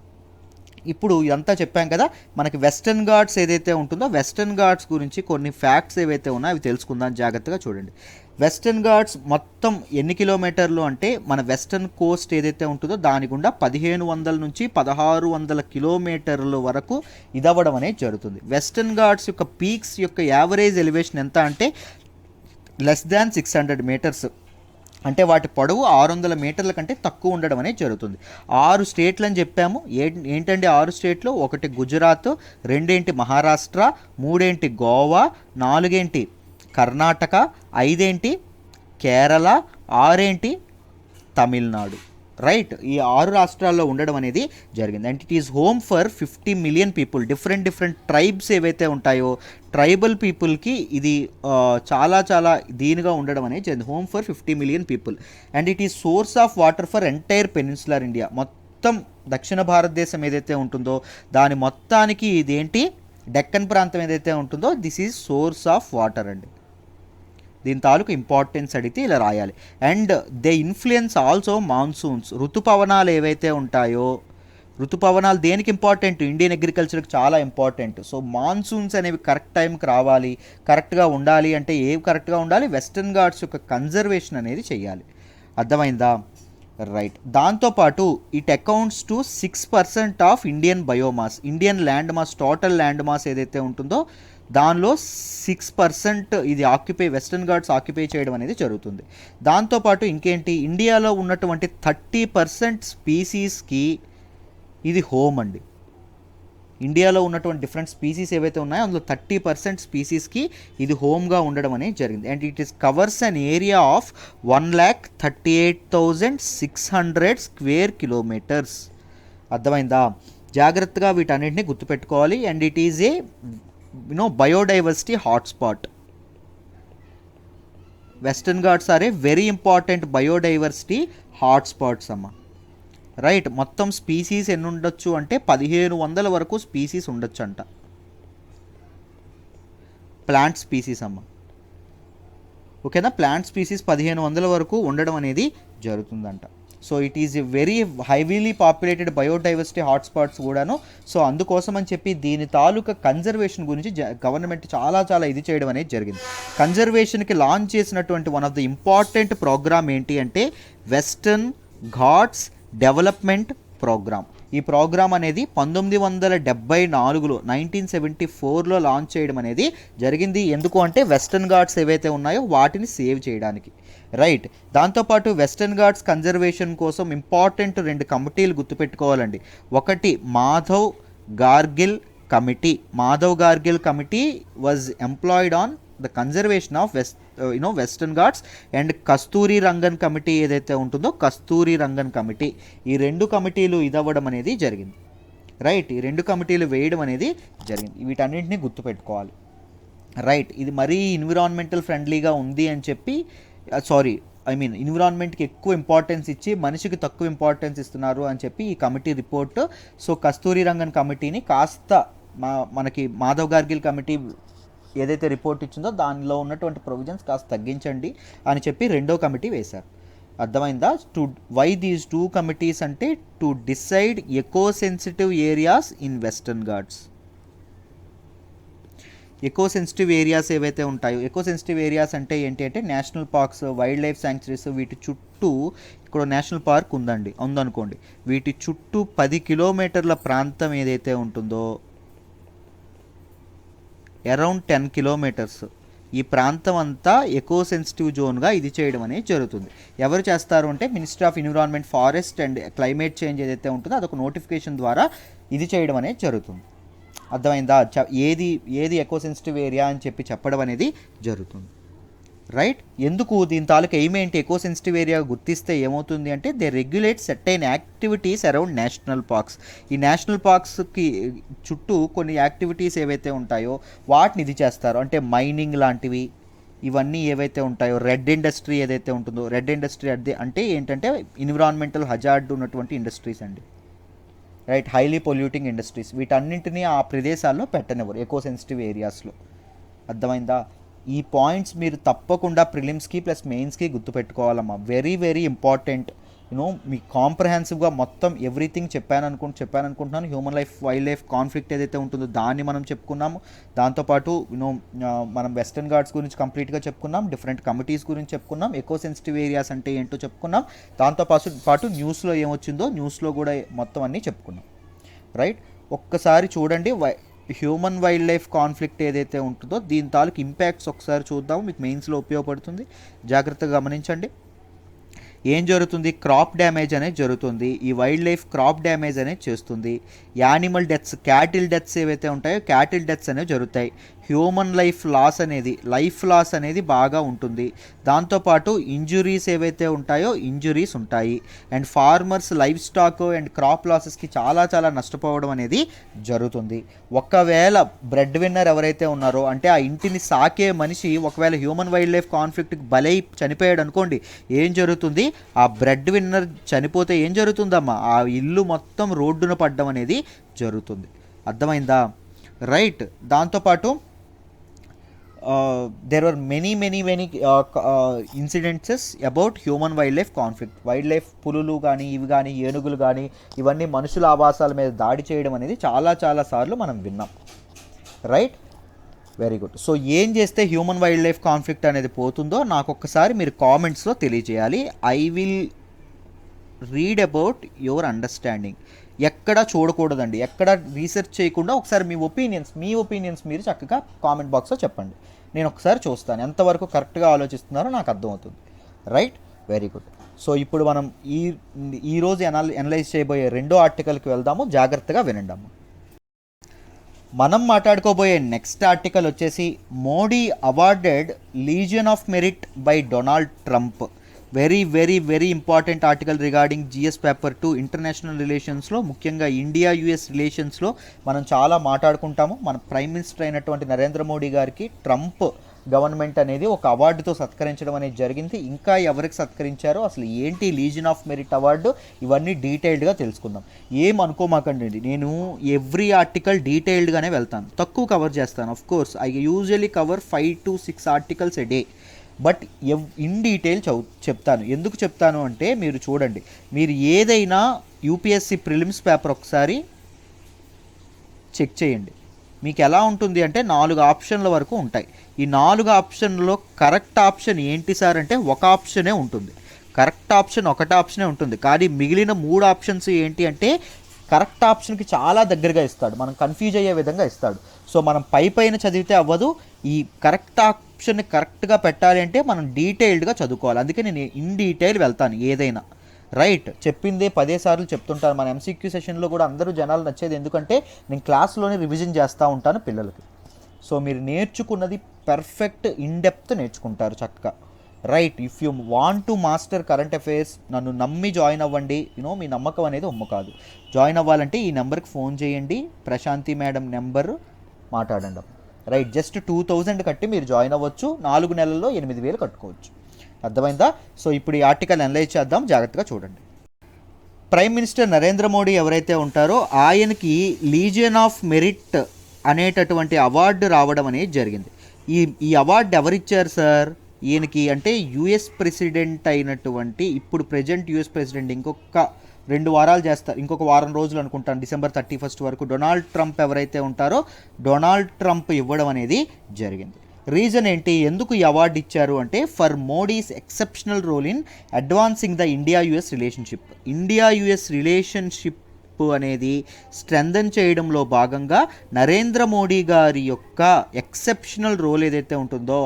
Speaker 1: ఇప్పుడు ఇదంతా చెప్పాం కదా, మనకి వెస్టర్న్ ఘాట్స్ ఏదైతే ఉంటుందో వెస్టర్న్ ఘాట్స్ గురించి కొన్ని ఫ్యాక్ట్స్ ఏవైతే ఉన్నాయో అవి తెలుసుకుందాం. జాగ్రత్తగా చూడండి. వెస్టర్న్ ఘాట్స్ మొత్తం ఎన్ని కిలోమీటర్లు అంటే, మన వెస్టర్న్ కోస్ట్ ఏదైతే ఉంటుందో దాని గుండా 1500 నుంచి 1600 కిలోమీటర్ల వరకు ఇదవ్వడం అనేది జరుగుతుంది. వెస్టర్న్ ఘాట్స్ యొక్క పీక్స్ యొక్క యావరేజ్ ఎలివేషన్ ఎంత అంటే లెస్ దాన్ 600 మీటర్స్, అంటే వాటి పొడవు 600 మీటర్ల కంటే తక్కువ ఉండడం అనేది జరుగుతుంది. 6 స్టేట్లు అని చెప్పాము. ఏంటండి 6 స్టేట్లు? 1 గుజరాత్, 2 మహారాష్ట్ర, 3 గోవా, 4 కర్ణాటక, 5 కేరళ, 6 తమిళనాడు. రైట్, ఈ 6 రాష్ట్రాల్లో ఉండడం అనేది జరిగింది. And it is home for 50 million people. Different tribes ఏవైతే ఉంటాయో ట్రైబల్ పీపుల్కి ఇది చాలా దీనిగా ఉండడం అనేది జరిగింది. Home for 50 million people. And it is source of water for entire peninsular India. మొత్తం దక్షిణ భారతదేశం ఏదైతే ఉంటుందో దాని మొత్తానికి ఇదేంటి, డెక్కన్ ప్రాంతం ఏదైతే ఉంటుందో this is source of water అండి. దీని తాలూకు ఇంపార్టెన్స్ అడిగితే ఇలా రాయాలి. And they influence also monsoons. ఋతుపవనాలు ఏవైతే ఉంటాయో, ఋతుపవనాలు దేనికి ఇంపార్టెంట్, ఇండియన్ అగ్రికల్చర్కి చాలా ఇంపార్టెంట్. సో మాన్సూన్స్ అనేవి కరెక్ట్ టైంకి రావాలి, కరెక్ట్గా ఉండాలి. అంటే ఏవి కరెక్ట్గా ఉండాలి, వెస్టర్న్ ఘాట్స్ యొక్క కన్జర్వేషన్ అనేది చేయాలి. అర్థమైందా? రైట్, దాంతోపాటు it accounts to 6% of Indian biomass. Indian land mass, total land mass ఏదైతే ఉంటుందో దానిలో 6% ఇది వెస్టర్న్ ఘాట్స్ ఆక్యుపై చేయడం అనేది జరుగుతుంది. దాంతోపాటు ఇంకేంటి, ఇండియాలో ఉన్నటువంటి 30% స్పీసీస్కి ఇది హోమ్ అండి. ఇండియాలో ఉన్నటువంటి డిఫరెంట్ స్పీసీస్ ఏవైతే ఉన్నాయో అందులో 30% స్పీసీస్కి ఇది హోమ్గా ఉండడం అనేది జరిగింది. And it is covers an area of 1,38,600 square kilometres. అర్థమైందా? జాగ్రత్తగా వీటన్నిటిని గుర్తుపెట్టుకోవాలి. And it is a biodiversity hotspot. Western Ghats are a very important biodiversity hotspots అమ్మ. రైట్, మొత్తం స్పీసీస్ ఎన్ని ఉండొచ్చు అంటే 1500 వరకు స్పీసీస్ ఉండొచ్చు అంట, ప్లాంట్ స్పీసీస్ అమ్మ. ఓకేనా, ప్లాంట్ స్పీసీస్ 1500 వరకు ఉండడం అనేది జరుగుతుందంట. So it is a very highly populated biodiversity hotspots కూడాను. సో అందుకోసం అని చెప్పి దీని తాలూకా కన్జర్వేషన్ గురించి గవర్నమెంట్ చాలా ఇది చేయడం అనేది జరిగింది. కన్జర్వేషన్కి లాంచ్ చేసినటువంటి one of the important programme ఏంటి అంటే వెస్టర్న్ ఘాట్స్ డెవలప్మెంట్ ప్రోగ్రామ్. ఈ ప్రోగ్రామ్ అనేది 1974లో 1974లో లాంచ్ చేయడం అనేది జరిగింది. ఎందుకు అంటే వెస్టర్న్ ఘాట్స్ ఏవైతే ఉన్నాయో వాటిని సేవ్ చేయడానికి. రైట్, దాంతోపాటు వెస్టర్న్ ఘాట్స్ కన్జర్వేషన్ కోసం ఇంపార్టెంట్ 2 కమిటీలు గుర్తుపెట్టుకోవాలండి. ఒకటి Madhav gargle committee. Madhav gargle committee was employed on the conservation of western Ghats. And Kasturi Rangan committee ఏదైతే ఉంటుందో కస్తూరి రంగన్ కమిటీ. ఈ 2 కమిటీలు ఇదవ్వడం అనేది జరిగింది. రైట్, ఈ 2 కమిటీలు వేయడం అనేది జరిగింది. వీటన్నింటినీ గుర్తుపెట్టుకోవాలి. రైట్, ఇది మరీ ఎన్విరాన్మెంటల్ ఫ్రెండ్లీగా ఉంది అని చెప్పి ఎన్విరాన్మెంట్కి ఎక్కువ ఇంపార్టెన్స్ ఇచ్చి మనిషికి తక్కువ ఇంపార్టెన్స్ ఇస్తున్నారు అని చెప్పి ఈ కమిటీ రిపోర్ట్. సో కస్తూరి రంగన్ కమిటీని కాస్త మనకి మాధవ్ గార్గిల్ కమిటీ ఏదైతే రిపోర్ట్ ఇచ్చిందో దానిలో ఉన్నటువంటి ప్రొవిజన్స్ కాస్త తగ్గించండి అని చెప్పి రెండో కమిటీ వేశారు. అర్థమైందా? To why these two committees అంటే to decide eco sensitive areas in western ghats. Eco sensitive areas ఏవైతే ఉంటాయో, ఎకో సెన్సిటివ్ ఏరియాస్ అంటే ఏంటి అంటే national parks, wild life sanctuaries, వీటి చుట్టూ ఇక్కడ నేషనల్ పార్క్ ఉందనుకోండి, వీటి చుట్టూ 10 కిలోమీటర్ల ప్రాంతం ఏదైతే ఉంటుందో, అరౌండ్ 10 కిలోమీటర్స్, ఈ ప్రాంతం అంతా ఎకో సెన్సిటివ్ జోన్గా ఇది చేయడం అనేది జరుగుతుంది. ఎవరు చేస్తారు అంటే ministry of environment, forest and climate change ఏదైతే ఉంటుందో అదొక నోటిఫికేషన్ ద్వారా ఇది చేయడం అనేది జరుగుతుంది. అర్థమైందా? ఏది ఎకో సెన్సిటివ్ ఏరియా అని చెప్పి చెప్పడం అనేది జరుగుతుంది. రైట్? ఎందుకు దీని తాలూకు ఎయిమ్ ఏంటి? ఎకో సెన్సిటివ్ ఏరియా గుర్తిస్తే ఏమవుతుంది అంటే they regulate certain activities around national parks. ఈ నేషనల్ పార్క్స్కి చుట్టూ కొన్ని యాక్టివిటీస్ ఏవైతే ఉంటాయో వాటిని ఇది చేస్తారు. అంటే మైనింగ్ లాంటివి, ఇవన్నీ ఏవైతే ఉంటాయో, రెడ్ ఇండస్ట్రీ ఏదైతే ఉంటుందో, రెడ్ ఇండస్ట్రీ అంటే ఏంటంటే ఎన్విరాన్మెంటల్ హజార్డ్ ఉన్నటువంటి ఇండస్ట్రీస్ అండి. రైట్? హైలీ పొల్యూటింగ్ ఇండస్ట్రీస్, వీటన్నింటినీ ఆ ప్రదేశాల్లో పెట్టనివ్వరు ఎకో సెన్సిటివ్ ఏరియాస్లో. అర్థమైందా? ఈ పాయింట్స్ మీరు తప్పకుండా ప్రిలిమ్స్కి ప్లస్ మెయిన్స్కి గుర్తుపెట్టుకోవాలమ్మా. Very very important. మీ కాంప్రహెన్సివ్గా మొత్తం ఎవ్రీథింగ్ చెప్పాను అనుకుంటున్నాను. Human life wild life conflict ఏదైతే ఉంటుందో దాన్ని మనం చెప్పుకున్నాము. దాంతోపాటు మనం వెస్టర్న్ ఘాట్స్ గురించి కంప్లీట్గా చెప్పుకున్నాం, డిఫరెంట్ కమిటీస్ గురించి చెప్పుకున్నాం, ఎకో సెన్సిటివ్ ఏరియాస్ అంటే ఏంటో చెప్పుకున్నాం. దాంతోపాటు న్యూస్లో ఏమొచ్చిందో న్యూస్లో కూడా మొత్తం అన్నీ చెప్పుకున్నాం. రైట్? ఒక్కసారి చూడండి, హ్యూమన్ వైల్డ్ లైఫ్ కాన్ఫ్లిక్ట్ ఏదైతే ఉంటుందో దీని తాలూకు ఇంపాక్ట్స్ ఒకసారి చూద్దాము. మీకు మెయిన్స్లో ఉపయోగపడుతుంది, జాగ్రత్తగా గమనించండి. ఏం జరుగుతుంది? క్రాప్ డ్యామేజ్ అనేది జరుగుతుంది. ఈ వైల్డ్ లైఫ్ క్రాప్ డ్యామేజ్ అనేది చేస్తుంది. యానిమల్ డెత్స్, క్యాటిల్ డెత్స్ ఏవైతే ఉంటాయో క్యాటిల్ డెత్స్ అనేవి జరుగుతాయి. హ్యూమన్ లైఫ్ లాస్ అనేది బాగా ఉంటుంది. దాంతోపాటు ఇంజురీస్ ఏవైతే ఉంటాయో ఇంజురీస్ ఉంటాయి. And farmers livestock and crop లాసెస్కి చాలా చాలా నష్టపోవడం అనేది జరుగుతుంది. ఒకవేళ బ్రెడ్ విన్నర్ ఎవరైతే ఉన్నారో అంటే ఆ ఇంటిని సాకే మనిషి ఒకవేళ హ్యూమన్ వైల్డ్ లైఫ్ కాన్ఫ్లిక్ట్కి బలై చనిపోయాడు అనుకోండి, ఏం జరుగుతుంది? ఆ బ్రెడ్ విన్నర్ చనిపోతే ఏం జరుగుతుందమ్మా? ఆ ఇల్లు మొత్తం రోడ్డున పడ్డం అనేది జరుగుతుంది. అర్థమైందా? రైట్? దాంతోపాటు there were many incidences about human wildlife conflict. Wild life పులులు కానీ ఇవి కానీ ఏనుగులు కానీ ఇవన్నీ మనుషుల ఆవాసాల మీద దాడి చేయడం అనేది చాలా చాలా సార్లు మనం విన్నాం. రైట్? Very good. సో ఏం చేస్తే హ్యూమన్ వైల్డ్ లైఫ్ కాన్ఫ్లిక్ట్ అనేది పోతుందో నాకు ఒక్కసారి మీరు కామెంట్స్లో తెలియజేయాలి. I will read about your understanding. ఎక్కడ చూడకూడదండి, ఎక్కడ రీసెర్చ్ చేయకుండా ఒకసారి మీ ఒపీనియన్స్ మీరు చక్కగా కామెంట్ బాక్స్లో చెప్పండి. నేను ఒకసారి చూస్తాను ఎంతవరకు కరెక్ట్గా ఆలోచిస్తున్నారో నాకు అర్థమవుతుంది. రైట్? Very good. సో ఇప్పుడు మనం ఈరోజు అనలైజ్ చేయబోయే రెండో ఆర్టికల్కి వెళ్దాము. జాగ్రత్తగా వినండి అమ్మ. మనం మాట్లాడుకోబోయే నెక్స్ట్ ఆర్టికల్ వచ్చేసి Modi awarded legion of merit by Donald Trump. Very important article regarding GS paper 2 international రిలేషన్స్లో, ముఖ్యంగా ఇండియా యుఎస్ రిలేషన్స్లో మనం చాలా మాట్లాడుకుంటాము. మన ప్రైమ్ మినిస్టర్ అయినటువంటి నరేంద్ర మోడీ గారికి ట్రంప్ గవర్నమెంట్ అనేది ఒక అవార్డుతో సత్కరించడం అనేది జరిగింది. ఇంకా ఎవరికి సత్కరించారో, అసలు ఏంటి లీజియన్ ఆఫ్ మెరిట్ అవార్డు, ఇవన్నీ డీటెయిల్డ్గా తెలుసుకుందాం. ఏం అనుకోమాకండి, నేను ఎవ్రీ ఆర్టికల్ డీటెయిల్డ్గానే వెళ్తాను, తక్కువ కవర్ చేస్తాను. Of course I usually cover 5 to 6 articles a day, but in detail చెప్తాను. ఎందుకు చెప్తాను అంటే మీరు చూడండి, మీరు ఏదైనా యూపీఎస్సీ ప్రిలిమ్స్ పేపర్ ఒకసారి చెక్ చేయండి. మీకు ఎలా ఉంటుంది అంటే 4 ఆప్షన్ల వరకు ఉంటాయి. ఈ 4 ఆప్షన్లో కరెక్ట్ ఆప్షన్ ఏంటి సార్ అంటే ఒక ఆప్షనే ఉంటుంది. కరెక్ట్ ఆప్షన్ ఒకటే ఆప్షనే ఉంటుంది. కానీ మిగిలిన 3 ఆప్షన్స్ ఏంటి అంటే కరెక్ట్ ఆప్షన్కి చాలా దగ్గరగా ఇస్తాడు, మనం కన్ఫ్యూజ్ అయ్యే విధంగా ఇస్తాడు. సో మనం పైన చదివితే అవ్వదు. ఈ కరెక్ట్ ఆప్షన్ని కరెక్ట్గా పెట్టాలి అంటే మనం డీటెయిల్డ్గా చదువుకోవాలి. అందుకే నేను ఇన్ డీటెయిల్ వెళ్తాను ఏదైనా. రైట్? చెప్పిందే 10 సార్లు చెప్తుంటాను. మన ఎంసీక్యూ సెషన్లో కూడా అందరూ జనాలు నచ్చేది ఎందుకంటే నేను క్లాస్లోనే రివిజన్ చేస్తూ ఉంటాను పిల్లలకి. సో మీరు నేర్చుకున్నది పర్ఫెక్ట్ ఇన్డెప్త్ నేర్చుకుంటారు చక్కగా. Right? If you want to master current affairs, నన్ను నమ్మి జాయిన్ అవ్వండి. మీ నమ్మకం అనేది ఒమ్ము కాదు. జాయిన్ అవ్వాలంటే ఈ నెంబర్కి ఫోన్ చేయండి, ప్రశాంతి మేడం నెంబర్, మాట్లాడండి. రైట్? జస్ట్ 2000 కట్టి మీరు జాయిన్ అవ్వచ్చు. 4 నెలల్లో 8000 కట్టుకోవచ్చు. అర్థమైందా? సో ఇప్పుడు ఈ ఆర్టికల్ అనలైజ్ చేద్దాం, జాగ్రత్తగా చూడండి. ప్రైమ్ మినిస్టర్ నరేంద్ర మోడీ ఎవరైతే ఉంటారో ఆయనకి లీజియన్ ఆఫ్ మెరిట్ అనేటటువంటి అవార్డు రావడం అనేది జరిగింది. ఈ ఈ అవార్డు ఎవరిచ్చారు సార్ ఈయనకి అంటే యుఎస్ ప్రెసిడెంట్ అయినటువంటి ఇప్పుడు ప్రజెంట్ యుఎస్ ప్రెసిడెంట్ ఇంకొక 2 వారాలు చేస్తారు, ఇంకొక వారం రోజులు అనుకుంటాను, December 31 వరకు డొనాల్డ్ ట్రంప్ ఎవరైతే ఉంటారో డొనాల్డ్ ట్రంప్ ఇవ్వడం అనేది జరిగింది. రీజన్ ఏంటి, ఎందుకు ఈ అవార్డు ఇచ్చారు అంటే for Modi's exceptional role in advancing the India US relationship. India US relationship అనేది స్ట్రెంథన్ చేయడంలో భాగంగా నరేంద్ర మోడీ గారి యొక్క ఎక్సెప్షనల్ రోల్ ఏదైతే ఉంటుందో,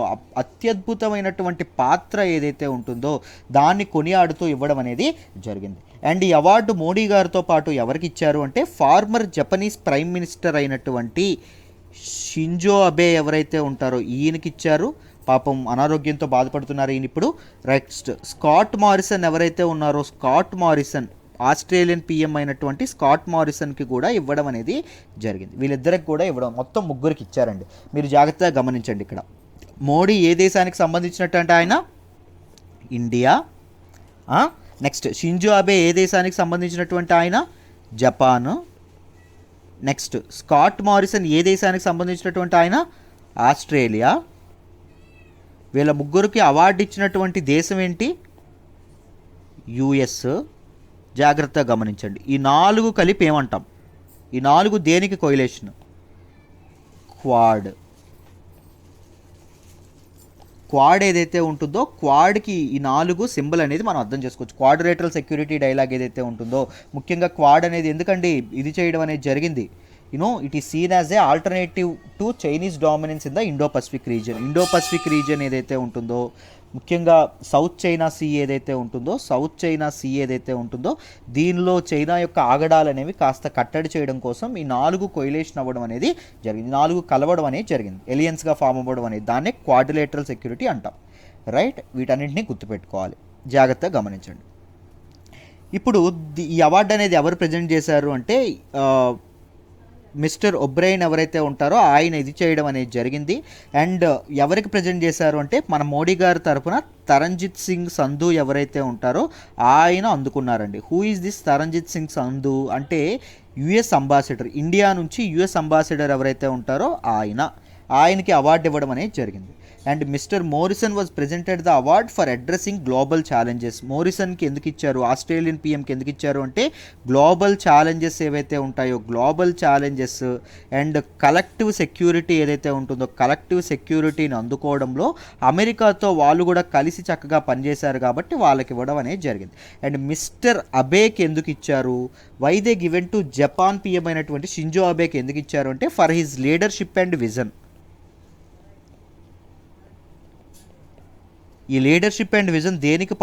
Speaker 1: అత్యద్భుతమైనటువంటి పాత్ర ఏదైతే ఉంటుందో దాన్ని కొనియాడుతూ ఇవ్వడం అనేది జరిగింది. అండ్ ఈ అవార్డు మోడీ గారితో పాటు ఎవరికి ఇచ్చారు అంటే ఫార్మర్ జపనీస్ ప్రైమ్ మినిస్టర్ అయినటువంటి షింజో అబే ఎవరైతే ఉంటారో ఈయనకి ఇచ్చారు. పాపం అనారోగ్యంతో బాధపడుతున్నారు ఈయన ఇప్పుడు. నెక్స్ట్ స్కాట్ మారిసన్ ఎవరైతే ఉన్నారో స్కాట్ మారిసన్ ఆస్ట్రేలియన్ పిఎం అయినటువంటి స్కాట్ మారిసన్కి కూడా ఇవ్వడం అనేది జరిగింది. వీళ్ళిద్దరికి కూడా ఇవ్వడం, మొత్తం 3కి ఇచ్చారండి. మీరు జాగ్రత్తగా గమనించండి. ఇక్కడ మోడీ ఏ దేశానికి సంబంధించినట్టు అంటే ఆయన ఇండియా. నెక్స్ట్ షింజో అబే ఏ దేశానికి సంబంధించినటువంటి ఆయన జపాన్. నెక్స్ట్ స్కాట్ మారిసన్ ఏ దేశానికి సంబంధించినటువంటి ఆయన ఆస్ట్రేలియా. వీళ్ళ 3కి అవార్డు ఇచ్చినటువంటి దేశం ఏంటి యుఎస్. జాగ్రత్తగా గమనించండి. ఈ 4 కలిపి ఏమంటాం, ఈ 4 దేనికి కొయిలేషన్, క్వాడ్. క్వాడ్ ఏదైతే ఉంటుందో క్వాడ్కి ఈ 4 సింబల్ అనేది మనం అర్థం చేసుకోవచ్చు. క్వాడ్రిలేటరల్ సెక్యూరిటీ డైలాగ్ ఏదైతే ఉంటుందో, ముఖ్యంగా క్వాడ్ అనేది ఎందుకండి ఇది చేయడం అనేది జరిగింది, it is seen as a alternative to Chinese dominance in the Indo Pacific region. Indo Pacific region ఏదైతే ఉంటుందో, ముఖ్యంగా సౌత్ చైనా సీ ఏదైతే ఉంటుందో దీనిలో చైనా యొక్క ఆగడాలు అనేవి కాస్త కట్టడి చేయడం కోసం ఈ 4 కొయిలేషన్ అవ్వడం అనేది జరిగింది. 4 కలవడం అనేది జరిగింది, ఎలియన్స్గా ఫామ్ అవ్వడం అనేది, దాన్నే క్వాడ్రిలేటరల్ సెక్యూరిటీ అంటాం. రైట్, వీటన్నింటినీ గుర్తుపెట్టుకోవాలి, జాగ్రత్తగా గమనించండి. ఇప్పుడు ఈ అవార్డు అనేది ఎవరు ప్రజెంట్ చేశారు అంటే మిస్టర్ ఒబ్రైన్ ఎవరైతే ఉంటారో ఆయన ఇది చేయడం అనేది జరిగింది. అండ్ ఎవరికి ప్రజెంట్ చేశారు అంటే మన మోడీ గారి తరఫున తరంజిత్ సింగ్ సంధు ఎవరైతే ఉంటారో ఆయన అందుకున్నారండి. Who is this Taranjit Singh Sandhu అంటే యుఎస్ అంబాసిడర్, ఇండియా నుంచి యుఎస్ అంబాసిడర్ ఎవరైతే ఉంటారో ఆయనకి అవార్డు ఇవ్వడం అనేది జరిగింది. And mister Morrison was presented the award for addressing global challenges. మోరిసన్కి ఎందుకు ఇచ్చారు, ఆస్ట్రేలియన్ పిఎంకి ఎందుకు ఇచ్చారు అంటే గ్లోబల్ ఛాలెంజెస్ ఏవైతే ఉంటాయో global challenges and collective security ఏదైతే ఉంటుందో కలెక్టివ్ సెక్యూరిటీని అందుకోవడంలో అమెరికాతో వాళ్ళు కూడా కలిసి చక్కగా పనిచేశారు కాబట్టి వాళ్ళకి ఇవ్వడం అనేది జరిగింది. అండ్ మిస్టర్ అబేకి ఎందుకు ఇచ్చారు, why they given to Japan PM అయినటువంటి షింజో అబేకి ఎందుకు ఇచ్చారు అంటే for his leadership and vision. ఈ లీడర్షిప్ అండ్ విజన్ దేనికి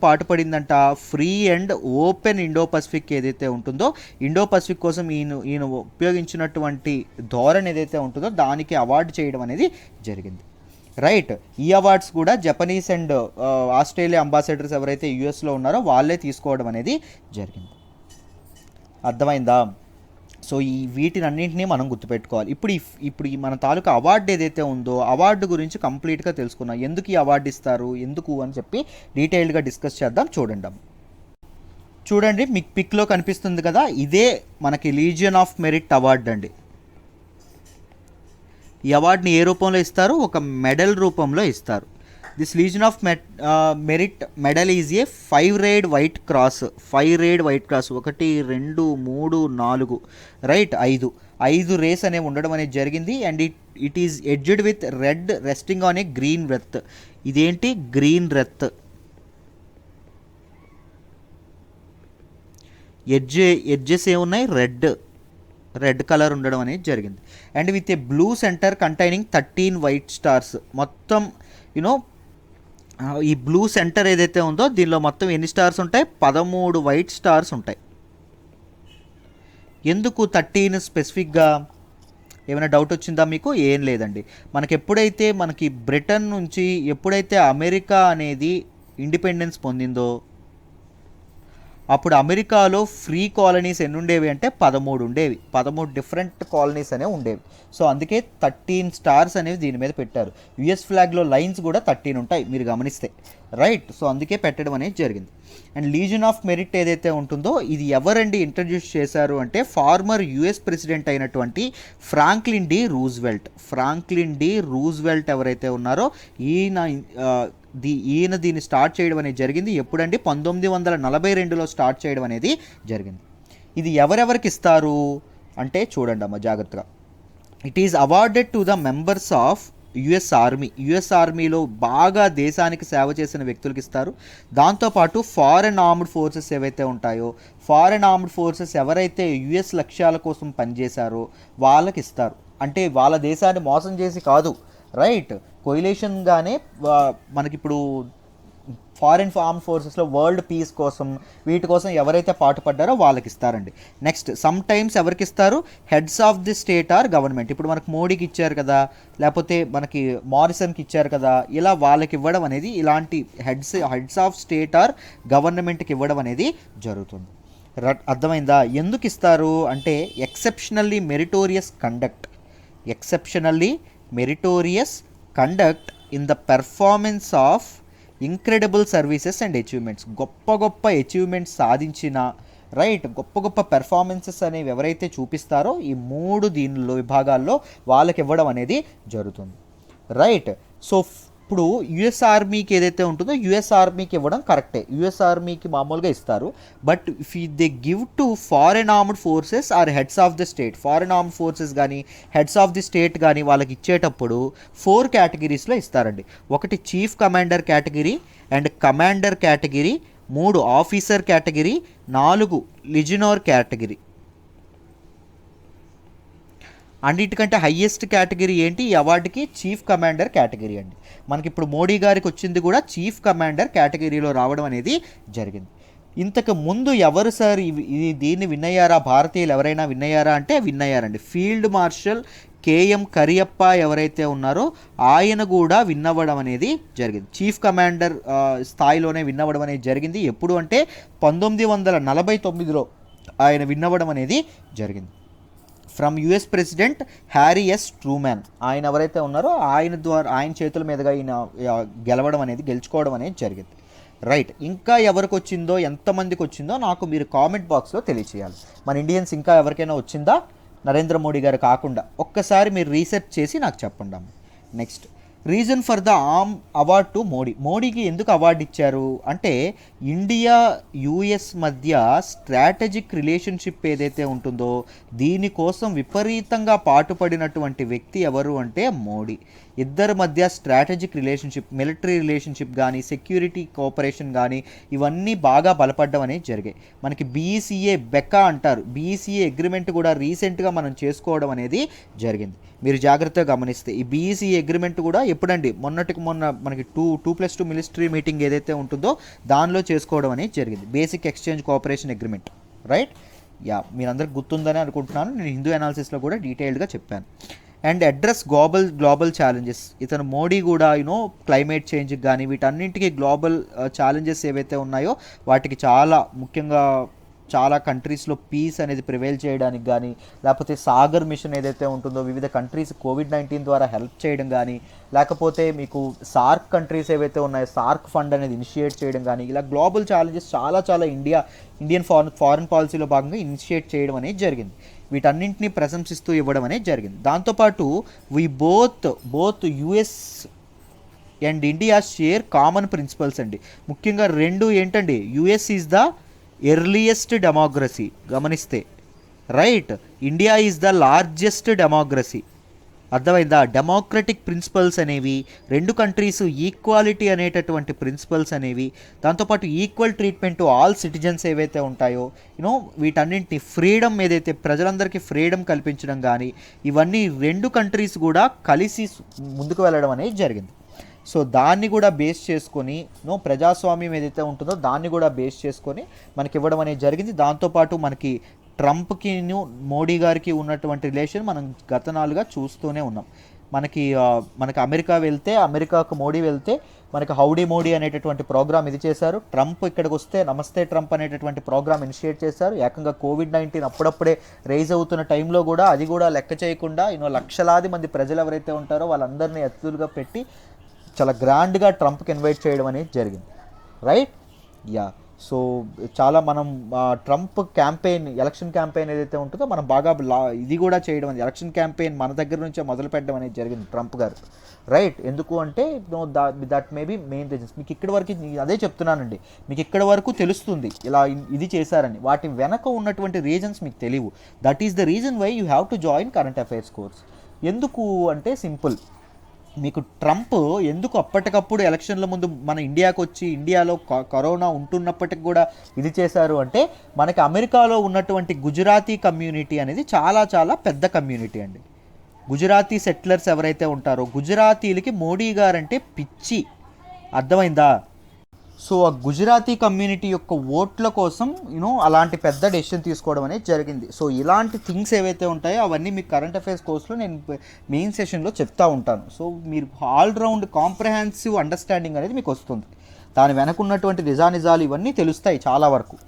Speaker 1: పాటుపడిందంట, free and open Indo Pacific ఏదైతే ఉంటుందో ఇండో పసిఫిక్ కోసం ఈయన ఉపయోగించినటువంటి ధోరణి ఏదైతే ఉంటుందో దానికి అవార్డు చేయడం అనేది జరిగింది. రైట్, ఈ అవార్డ్స్ కూడా జపనీస్ అండ్ ఆస్ట్రేలియా అంబాసిడర్స్ ఎవరైతే యుఎస్లో ఉన్నారో వాళ్ళే తీసుకోవడం అనేది జరిగింది. అర్థమైందా? సో ఈ వీటినన్నింటినీ మనం గుర్తుపెట్టుకోవాలి. ఇప్పుడు ఈ మన తాలూకా అవార్డు ఏదైతే ఉందో అవార్డు గురించి కంప్లీట్గా తెలుసుకున్నాం. ఎందుకు ఈ అవార్డు ఇస్తారు ఎందుకు అని చెప్పి డీటెయిల్డ్గా డిస్కస్ చేద్దాం. చూడండి మీకు పిక్లో కనిపిస్తుంది కదా, ఇదే మనకి లీజియన్ ఆఫ్ మెరిట్ అవార్డు అండి. ఈ అవార్డుని ఏ రూపంలో ఇస్తారు, ఒక మెడల్ రూపంలో ఇస్తారు. This legion of merit medal is a 5-rayed white cross. 5-rayed white cross 1 2 3 4 right 5 rays అనేవి ఉండడం అనేది జరిగింది. And it is edged with red resting on a green wreath. ఇదేంటి గ్రీన్ రెత్, ఎడ్జెస్ ఏమున్నాయి రెడ్ కలర్ ఉండడం అనేది జరిగింది. And with a blue centre containing 13 white stars. మొత్తం ఈ బ్లూ సెంటర్ ఏదైతే ఉందో దీనిలో మొత్తం ఎన్ని స్టార్స్ ఉంటాయి, 13 వైట్ స్టార్స్ ఉంటాయి. ఎందుకు 13 స్పెసిఫిక్గా, ఏమైనా డౌట్ వచ్చిందా మీకు? ఏం లేదండి. మనకి బ్రిటన్ నుంచి ఎప్పుడైతే అమెరికా అనేది ఇండిపెండెన్స్ పొందిందో అప్పుడు అమెరికాలో ఫ్రీ కాలనీస్ ఎన్ని ఉండేవి అంటే 13 ఉండేవి. 13 డిఫరెంట్ కాలనీస్ అనేవి ఉండేవి. సో అందుకే 13 స్టార్స్ అనేవి దీని మీద పెట్టారు. యుఎస్ ఫ్లాగ్లో లైన్స్ కూడా 13 ఉంటాయి మీరు గమనిస్తే, రైట్. సో అందుకే పెట్టడం అనేది జరిగింది. అండ్ లీజన్ ఆఫ్ మెరిట్ ఏదైతే ఉంటుందో ఇది ఎవరండి ఇంట్రడ్యూస్ చేశారు అంటే ఫార్మర్ యుఎస్ ప్రెసిడెంట్ అయినటువంటి ఫ్రాంక్లిన్ డి రూజ్వెల్ట్ ఎవరైతే ఉన్నారో ఈయన దీన్ని స్టార్ట్ చేయడం అనేది జరిగింది. ఎప్పుడండి 1942లో స్టార్ట్ చేయడం అనేది జరిగింది. ఇది ఎవరెవరికి ఇస్తారు అంటే చూడండి అమ్మ జాగ్రత్తగా. It is awarded to the members of US ఆర్మీలో బాగా దేశానికి సేవ చేసిన వ్యక్తులకు ఇస్తారు. దాంతోపాటు ఫారెన్ ఆర్మ్డ్ ఫోర్సెస్ ఏవైతే ఉంటాయో, ఫారెన్ ఆర్మ్డ్ ఫోర్సెస్ ఎవరైతే యుఎస్ లక్ష్యాల కోసం పనిచేశారో వాళ్ళకి ఇస్తారు. అంటే వాళ్ళ దేశాన్ని మోసం చేసి కాదు, రైట్. కొయిలేషన్గానే మనకిప్పుడు ఫారిన్ ఆర్మ్డ్ ఫోర్సెస్లో వరల్డ్ పీస్ కోసం వీటి కోసం ఎవరైతే పాటుపడ్డారో వాళ్ళకి ఇస్తారండి. నెక్స్ట్ సమ్ టైమ్స్ ఎవరికి ఇస్తారు, heads of the state or government. ఇప్పుడు మనకు మోడీకి ఇచ్చారు కదా, లేకపోతే మనకి మారిసన్కి ఇచ్చారు కదా, ఇలా వాళ్ళకి ఇవ్వడం అనేది, ఇలాంటి హెడ్స్ ఆఫ్ స్టేట్ ఆర్ గవర్నమెంట్కి ఇవ్వడం అనేది జరుగుతుంది. అర్థమైందా? ఎందుకు ఇస్తారు అంటే exceptionally meritorious conduct in the performance of incredible services and achievements. గొప్ప అచీవ్మెంట్స్ సాధించిన, రైట్, గొప్ప పెర్ఫార్మెన్సెస్ అనేవి ఎవరైతే చూపిస్తారో ఈ 3 దీనిలో విభాగాల్లో వాళ్ళకి ఇవ్వడం అనేది జరుగుతుంది, రైట్. సో ఇప్పుడు యుఎస్ ఆర్మీకి ఏదైతే ఉంటుందో యుఎస్ ఆర్మీకి ఇవ్వడం కరెక్టే, యుఎస్ ఆర్మీకి మామూలుగా ఇస్తారు. But if they give to foreign armed forces or heads of the state, foreign armed forces కానీ హెడ్స్ ఆఫ్ ది స్టేట్ కానీ వాళ్ళకి ఇచ్చేటప్పుడు 4 కేటగిరీస్లో ఇస్తారండి. ఒకటి chief commander category and commander category, 3 officer category, 4 legionnaire category. అన్నిటికంటే హయ్యెస్ట్ కేటగిరీ ఏంటి ఈ అవార్డుకి? చీఫ్ కమాండర్ కేటగిరీ అండి. మనకి ఇప్పుడు మోడీ గారికి వచ్చింది కూడా చీఫ్ కమాండర్ కేటగిరీలో రావడం అనేది జరిగింది. ఇంతకు ముందు ఎవరు సార్ దీన్ని విన్నయ్యారా, భారతీయులు ఎవరైనా విన్నయ్యారా అంటే విన్నయ్యారండి. ఫీల్డ్ మార్షల్ కేఎం కరియప్ప ఎవరైతే ఉన్నారో ఆయన కూడా విన్నవ్వడం అనేది జరిగింది. చీఫ్ కమాండర్ స్థాయిలోనే విన్నవ్వడం అనేది జరిగింది. ఎప్పుడు అంటే 1949లో ఆయన విన్నవ్వడం అనేది జరిగింది. From US president Harry S Truman, ఆయన ఎవరైతే ఉన్నారో ఆయన చేతుల మీదుగా ఈయన గెలుచుకోవడం అనేది జరిగింది, రైట్. ఇంకా ఎవరికి వచ్చిందో, ఎంతమందికి వచ్చిందో నాకు మీరు కామెంట్ బాక్స్లో తెలియచేయాలి. మన ఇండియన్స్ ఇంకా ఎవరికైనా వచ్చిందా నరేంద్ర మోడీ గారు కాకుండా? ఒక్కసారి మీరు రీసెర్చ్ చేసి నాకు చెప్పండి. Next reason for the award to మోడీకి ఎందుకు అవార్డు ఇచ్చారు అంటే ఇండియా యుఎస్ మధ్య స్ట్రాటజిక్ రిలేషన్షిప్ ఏదైతే ఉంటుందో దీనికోసం విపరీతంగా పాటుపడినటువంటి వ్యక్తి ఎవరు అంటే మోడీ. ఇద్దరి మధ్య స్ట్రాటజిక్ రిలేషన్షిప్, మిలిటరీ రిలేషన్షిప్ కానీ, సెక్యూరిటీ కోఆపరేషన్ కానీ ఇవన్నీ బాగా బలపడడం అనేది జరిగాయి. మనకి బెకా అంటారు, బీఈసీఏ అగ్రిమెంట్ కూడా రీసెంట్గా మనం చేసుకోవడం అనేది జరిగింది. మీరు జాగ్రత్తగా గమనిస్తే ఈ బీఈసీఏ అగ్రిమెంట్ కూడా ఎప్పుడండి, మొన్న మనకి 2+2 మిలిటరీ మీటింగ్ ఏదైతే ఉంటుందో దానిలో చేసుకోవడం అనేది జరిగింది. Basic exchange cooperation agreement, right. మీరందరికి గుర్తుందని అనుకుంటున్నాను. నేను హిందూ అనాలిసిస్లో కూడా డీటెయిల్డ్గా చెప్పాను. And address global challenges. ఇతను మోడీ కూడా క్లైమేట్ చేంజ్కి కానీ వీటన్నింటికి గ్లోబల్ ఛాలెంజెస్ ఏవైతే ఉన్నాయో వాటికి చాలా ముఖ్యంగా చాలా కంట్రీస్లో పీస్ అనేది ప్రివైల్ చేయడానికి కానీ, లేకపోతే సాగర్ మిషన్ ఏదైతే ఉంటుందో వివిధ కంట్రీస్ కోవిడ్-19 ద్వారా హెల్ప్ చేయడం కానీ, లేకపోతే మీకు సార్క్ కంట్రీస్ ఏవైతే ఉన్నాయో సార్క్ ఫండ్ అనేది ఇనిషియేట్ చేయడం కానీ, ఇలా గ్లోబల్ ఛాలెంజెస్ చాలా ఇండియన్ ఫారెన్ పాలసీలో భాగంగా ఇనిషియేట్ చేయడం అనేది జరిగింది. వీటన్నింటినీ ప్రశంసిస్తూ ఇవ్వడం అనేది జరిగింది. దాంతోపాటు both US and India share common principles అండి. ముఖ్యంగా 2 ఏంటండి, US is the earliest democracy గమనిస్తే, right. India is the largest democracy. అర్థమైందా? డెమోక్రటిక్ ప్రిన్సిపల్స్ అనేవి 2 కంట్రీస్, ఈక్వాలిటీ అనేటటువంటి ప్రిన్సిపల్స్ అనేవి, దాంతోపాటు equal treatment to all citizens ఏవైతే ఉంటాయో వీటన్నింటినీ, ఫ్రీడమ్ ఏదైతే ప్రజలందరికీ ఫ్రీడమ్ కల్పించడం కానీ, ఇవన్నీ 2 కంట్రీస్ కూడా కలిసి ముందుకు వెళ్ళడం అనేది జరిగింది. సో దాన్ని కూడా బేస్ చేసుకొని ప్రజాస్వామ్యం ఏదైతే ఉంటుందో దాన్ని కూడా బేస్ చేసుకొని మనకి ఇవ్వడం అనేది జరిగింది. దాంతోపాటు మనకి ట్రంప్కి మోడీ గారికి ఉన్నటువంటి రిలేషన్ మనం గత 4గా చూస్తూనే ఉన్నాం. మనకి అమెరికా వెళ్తే, అమెరికాకు మోడీ వెళ్తే మనకి హౌడీ మోడీ అనేటటువంటి ప్రోగ్రామ్ ఇది చేశారు. ట్రంప్ ఇక్కడికి వస్తే నమస్తే ట్రంప్ అనేటటువంటి ప్రోగ్రామ్ ఇనిషియేట్ చేశారు. ఏకంగా కోవిడ్-19 అప్పుడప్పుడే రైజ్ అవుతున్న టైంలో కూడా అది కూడా లెక్క చేయకుండా లక్షలాది మంది ప్రజలు ఎవరైతే ఉంటారో వాళ్ళందరినీ అతిథులుగా పెట్టి చాలా గ్రాండ్గా ట్రంప్కి ఇన్వైట్ చేయడం అనేది జరిగింది. రైట్? యా. సో చాలా మనం ట్రంప్ క్యాంపెయిన్, ఎలక్షన్ క్యాంపెయిన్ ఏదైతే ఉంటుందో మనం బాగా ఇది కూడా చేయడం అనేది, ఎలక్షన్ క్యాంపెయిన్ మన దగ్గర నుంచే మొదలు పెట్టడం అనేది జరిగింది ట్రంప్ గారు. రైట్? ఎందుకు అంటే that may be main reasons. మీకు ఇక్కడి వరకు అదే చెప్తున్నానండి, మీకు ఇక్కడి వరకు తెలుస్తుంది ఇలా ఇది చేశారని. వాటి వెనక ఉన్నటువంటి రీజన్స్ మీకు తెలియవు. That is the reason why you have to join current affairs course. ఎందుకు అంటే సింపుల్, మీకు ట్రంప్ ఎందుకు అప్పటికప్పుడు ఎలక్షన్ల ముందు మన ఇండియాకు వచ్చి ఇండియాలో కరోనా ఉంటున్నప్పటికి కూడా ఇది చేశారు అంటే, మనకి అమెరికాలో ఉన్నటువంటి గుజరాతీ కమ్యూనిటీ అనేది చాలా చాలా పెద్ద కమ్యూనిటీ అండి. గుజరాతీ సెటిలర్స్ ఎవరైతే ఉంటారో, గుజరాతీలకి మోడీ గారంటే పిచ్చి. అర్థమైందా? సో ఆ గుజరాతీ కమ్యూనిటీ యొక్క ఓట్ల కోసం అలాంటి పెద్ద డెసిషన్ తీసుకోవడం అనేది జరిగింది. సో ఇలాంటి థింగ్స్ ఏవైతే ఉంటాయో అవన్నీ మీకు కరెంట్ అఫైర్స్ కోర్స్లో నేను మెయిన్ సెషన్లో చెప్తా ఉంటాను. సో మీరు ఆల్రౌండ్ కాంప్రహెన్సివ్ అండర్స్టాండింగ్ అనేది మీకు వస్తుంది. దాని వెనక ఉన్నటువంటి నిజానిజాలు ఇవన్నీ తెలుస్తాయి చాలా వరకు.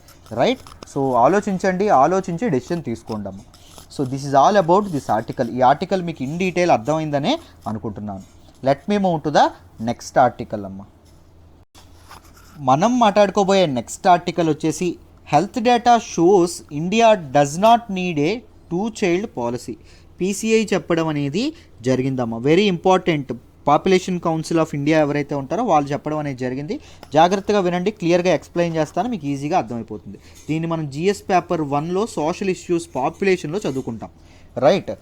Speaker 1: రైట్? సో ఆలోచించి డెసిషన్ తీసుకోండి అమ్మ. So this is all about this article. ఈ ఆర్టికల్ మీకు ఇన్ డీటెయిల్ అర్థమైందనే అనుకుంటున్నాను. Let me move to the next article అమ్మ. మనం మాట్లాడుకోబోయే నెక్స్ట్ ఆర్టికల్ వచ్చేసి health data shows India does not need a 2 child policy. PCI చెప్పడం అనేది జరిగిందమ్మా. Very important. Population council of India ఎవరైతే ఉంటారో వాళ్ళు చెప్పడం అనేది జరిగింది. జాగ్రత్తగా వినండి, క్లియర్గా ఎక్స్ప్లెయిన్ చేస్తాను, మీకు ఈజీగా అర్థమైపోతుంది. దీన్ని మనం జిఎస్ పేపర్ 1లో సోషల్ ఇష్యూస్ పాపులేషన్లో చదువుకుంటాం. రైట్?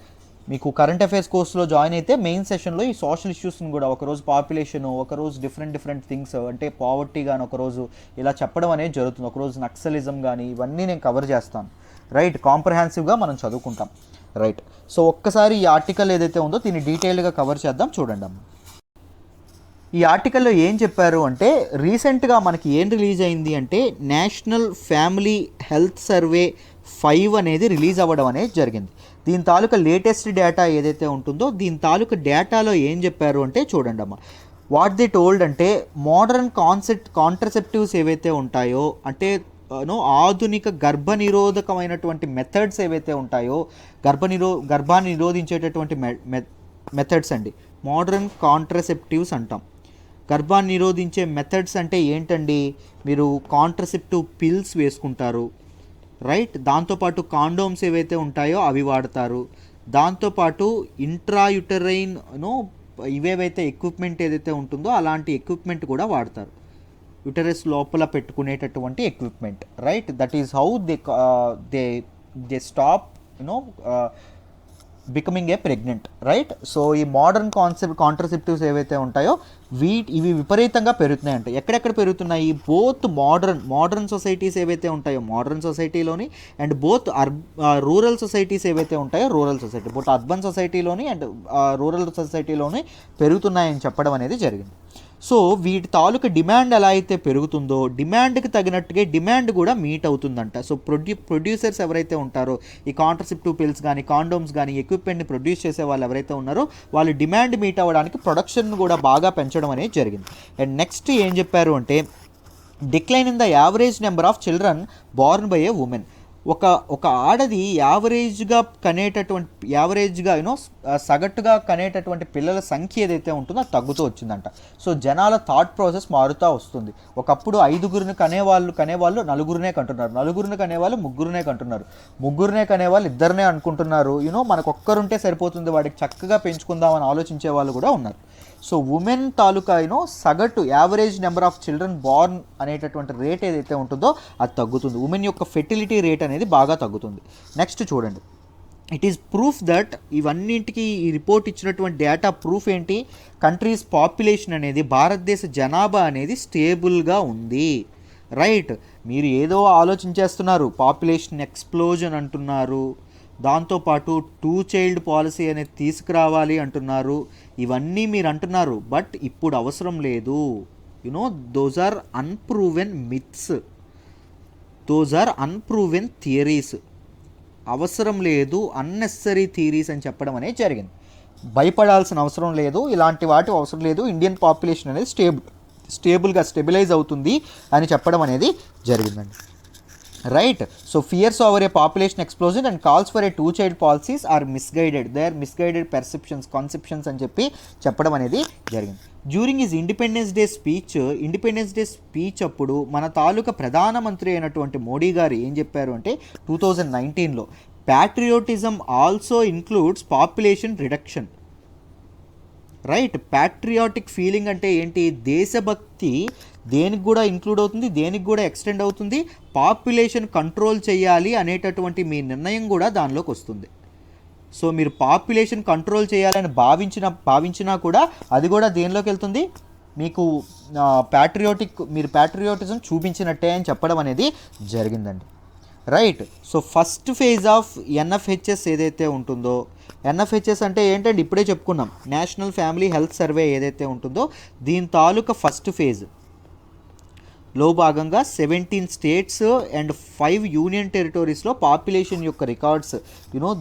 Speaker 1: మీకు కరెంట్ అఫైర్స్ కోర్సులో జాయిన్ అయితే మెయిన్ సెషన్లో ఈ సోషల్ ఇష్యూస్ని కూడా ఒకరోజు పాపులేషను, ఒకరోజు డిఫరెంట్ థింగ్స్ అంటే పావర్టీ కానీ ఒకరోజు ఇలా చెప్పడం అనేది జరుగుతుంది. ఒకరోజు నక్సలిజం కానీ ఇవన్నీ నేను కవర్ చేస్తాను. రైట్? కాంప్రహెన్సివ్గా మనం చదువుకుంటాం. రైట్? సో ఒక్కసారి ఈ ఆర్టికల్ ఏదైతే ఉందో దీన్ని డీటెయిల్గా కవర్ చేద్దాం. చూడండి అమ్మ. ఈ ఆర్టికల్లో ఏం చెప్పారు అంటే, రీసెంట్గా మనకి ఏం రిలీజ్ అయింది అంటే నేషనల్ ఫ్యామిలీ హెల్త్ సర్వే 5 అనేది రిలీజ్ అవ్వడం అనేది జరిగింది. దీని తాలూకా లేటెస్ట్ డేటా ఏదైతే ఉంటుందో దీని తాలూకా డేటాలో ఏం చెప్పారు అంటే చూడండి అమ్మ. వాట్ దే టోల్డ్ అంటే మోడర్న్ కాంట్రసెప్టివ్స్ ఏవైతే ఉంటాయో అంటే ఆధునిక గర్భనిరోధకమైనటువంటి మెథడ్స్ ఏవైతే ఉంటాయో, గర్భాన్ని నిరోధించేటటువంటి మెథడ్స్ అండి మోడర్న్ కాంట్రసెప్టివ్స్ అంటాం. గర్భాన్ని నిరోధించే మెథడ్స్ అంటే ఏంటండి? మీరు కాంట్రసెప్టివ్ పిల్స్ వేసుకుంటారు. రైట్? దాంతోపాటు కాండోమ్స్ ఏవైతే ఉంటాయో అవి వాడతారు. దాంతోపాటు ఇంట్రాయుటరైన్ ఇవేవైతే ఎక్విప్మెంట్ ఏదైతే ఉంటుందో అలాంటి ఎక్విప్మెంట్ కూడా వాడతారు. యుటరస్ లోపల పెట్టుకునేటటువంటి equipment. Right? That is how they stop becoming a pregnant. Right? So ఈ మోడర్న్ కాంట్రసెప్టివ్స్ ఏవైతే ఉంటాయో ఇవి విపరీతంగా పెరుగుతున్నాయంట. ఎక్కడెక్కడ పెరుగుతున్నాయి? బోత్ మోడర్న్ సొసైటీస్ ఏవైతే ఉంటాయో మోడర్న్ సొసైటీలోని అండ్ బోత్ రూరల్ సొసైటీస్ ఏవైతే ఉంటాయో రూరల్ సొసైటీ, బోత్ అర్బన్ సొసైటీలోని అండ్ రూరల్ సొసైటీలోని పెరుగుతున్నాయని చెప్పడం అనేది జరిగింది. సో వీటి తాలూకా డిమాండ్ ఎలా అయితే పెరుగుతుందో డిమాండ్కి తగినట్టుగా డిమాండ్ కూడా మీట్ అవుతుందంట. సో ప్రొడ్యూసర్స్ ఎవరైతే ఉంటారో ఈ కాంట్రసెప్టివ్ పిల్స్ కానీ కాండోమ్స్ కానీ ఎక్విప్మెంట్ని ప్రొడ్యూస్ చేసే వాళ్ళు ఎవరైతే ఉన్నారో వాళ్ళు డిమాండ్ మీట్ అవ్వడానికి ప్రొడక్షన్ కూడా బాగా పెంచడం అనేది జరిగింది. అండ్ నెక్స్ట్ ఏం చెప్పారు అంటే decline in the average number of children Born by A women. ఒక ఆడది యావరేజ్గా సగటుగా కనేటటువంటి పిల్లల సంఖ్య ఏదైతే ఉంటుందో అది తగ్గుతూ వచ్చిందంట. సో జనాల థాట్ ప్రాసెస్ మారుతూ వస్తుంది. ఒకప్పుడు 5గురిని కనేవాళ్ళు నలుగురినే కంటున్నారు, నలుగురిని కనేవాళ్ళు ముగ్గురునే కంటున్నారు, ముగ్గురునే కనేవాళ్ళు ఇద్దరినే అనుకుంటున్నారు. మనకు ఒక్కరుంటే సరిపోతుంది, వాడికి చక్కగా పెంచుకుందామని ఆలోచించే వాళ్ళు కూడా ఉన్నారు. సో ఉమెన్ తాలూకా సగటు average number of children Born అనేటటువంటి రేట్ ఏదైతే ఉంటుందో అది తగ్గుతుంది. ఉమెన్ యొక్క ఫెర్టిలిటీ రేట్ అనేది బాగా తగ్గుతుంది. నెక్స్ట్ చూడండి, ఇట్ ఈస్ ప్రూఫ్ దట్ ఇవన్నింటికి ఈ రిపోర్ట్ ఇచ్చినటువంటి డేటా ప్రూఫ్ ఏంటి? కంట్రీస్ పాపులేషన్ అనేది భారతదేశ జనాభా అనేది స్టేబుల్గా ఉంది. రైట్? మీరు ఏదో ఆలోచించేస్తున్నారు, పాపులేషన్ ఎక్స్ప్లోజన్ అంటున్నారు, దాంతోపాటు 2 చైల్డ్ పాలసీ అనేది తీసుకురావాలి అంటున్నారు. ఇవన్నీ మీరు అంటున్నారు, బట్ ఇప్పుడు అవసరం లేదు. Those are unproven myths, those are unproven theories. అవసరం లేదు, అన్నెసరీ థియరీస్ అని చెప్పడం అనేది జరిగింది. భయపడాల్సిన అవసరం లేదు, ఇలాంటి వాటి అవసరం లేదు, ఇండియన్ పాపులేషన్ అనేది స్టేబుల్గా స్టెబిలైజ్ అవుతుంది అని చెప్పడం అనేది జరిగిందండి. Right. So fears over a population explosion and calls for a two child policies are misguided, they are misguided perceptions, conceptions అని చెప్పి చెప్పడం అనేది జరిగింది. During his Independence Day speech అప్పుడు మన తాలూకా ప్రధానమంత్రి అయినటువంటి మోడీ గారు ఏం చెప్పారు అంటే 2019లో patriotism also includes population reduction. Right. Patriotic feeling అంటే ఏంటి? దేశభక్తి దేనికి కూడా ఇంక్లూడ్ అవుతుంది, దేనికి కూడా ఎక్స్టెండ్ అవుతుంది. పాపులేషన్ కంట్రోల్ చేయాలి అనేటటువంటి మీ నిర్ణయం కూడా దానిలోకి వస్తుంది. సో మీరు పాపులేషన్ కంట్రోల్ చేయాలని భావించినా కూడా అది కూడా దేనిలోకి వెళ్తుంది? మీకు మీరు ప్యాట్రియాటిజం చూపించినట్టే అని చెప్పడం అనేది జరిగిందండి. Right. So first phase of NFHS ఏదైతే ఉంటుందో, ఎన్ఎఫ్హెచ్ఎస్ అంటే ఏంటంటే ఇప్పుడే చెప్పుకున్నాం, నేషనల్ ఫ్యామిలీ హెల్త్ సర్వే ఏదైతే ఉంటుందో దీని తాలూకా ఫస్ట్ ఫేజ్ లో భాగంగా 17 స్టేట్స్ అండ్ 5 యూనియన్ టెరిటరీస్లో పాపులేషన్ యొక్క రికార్డ్స్,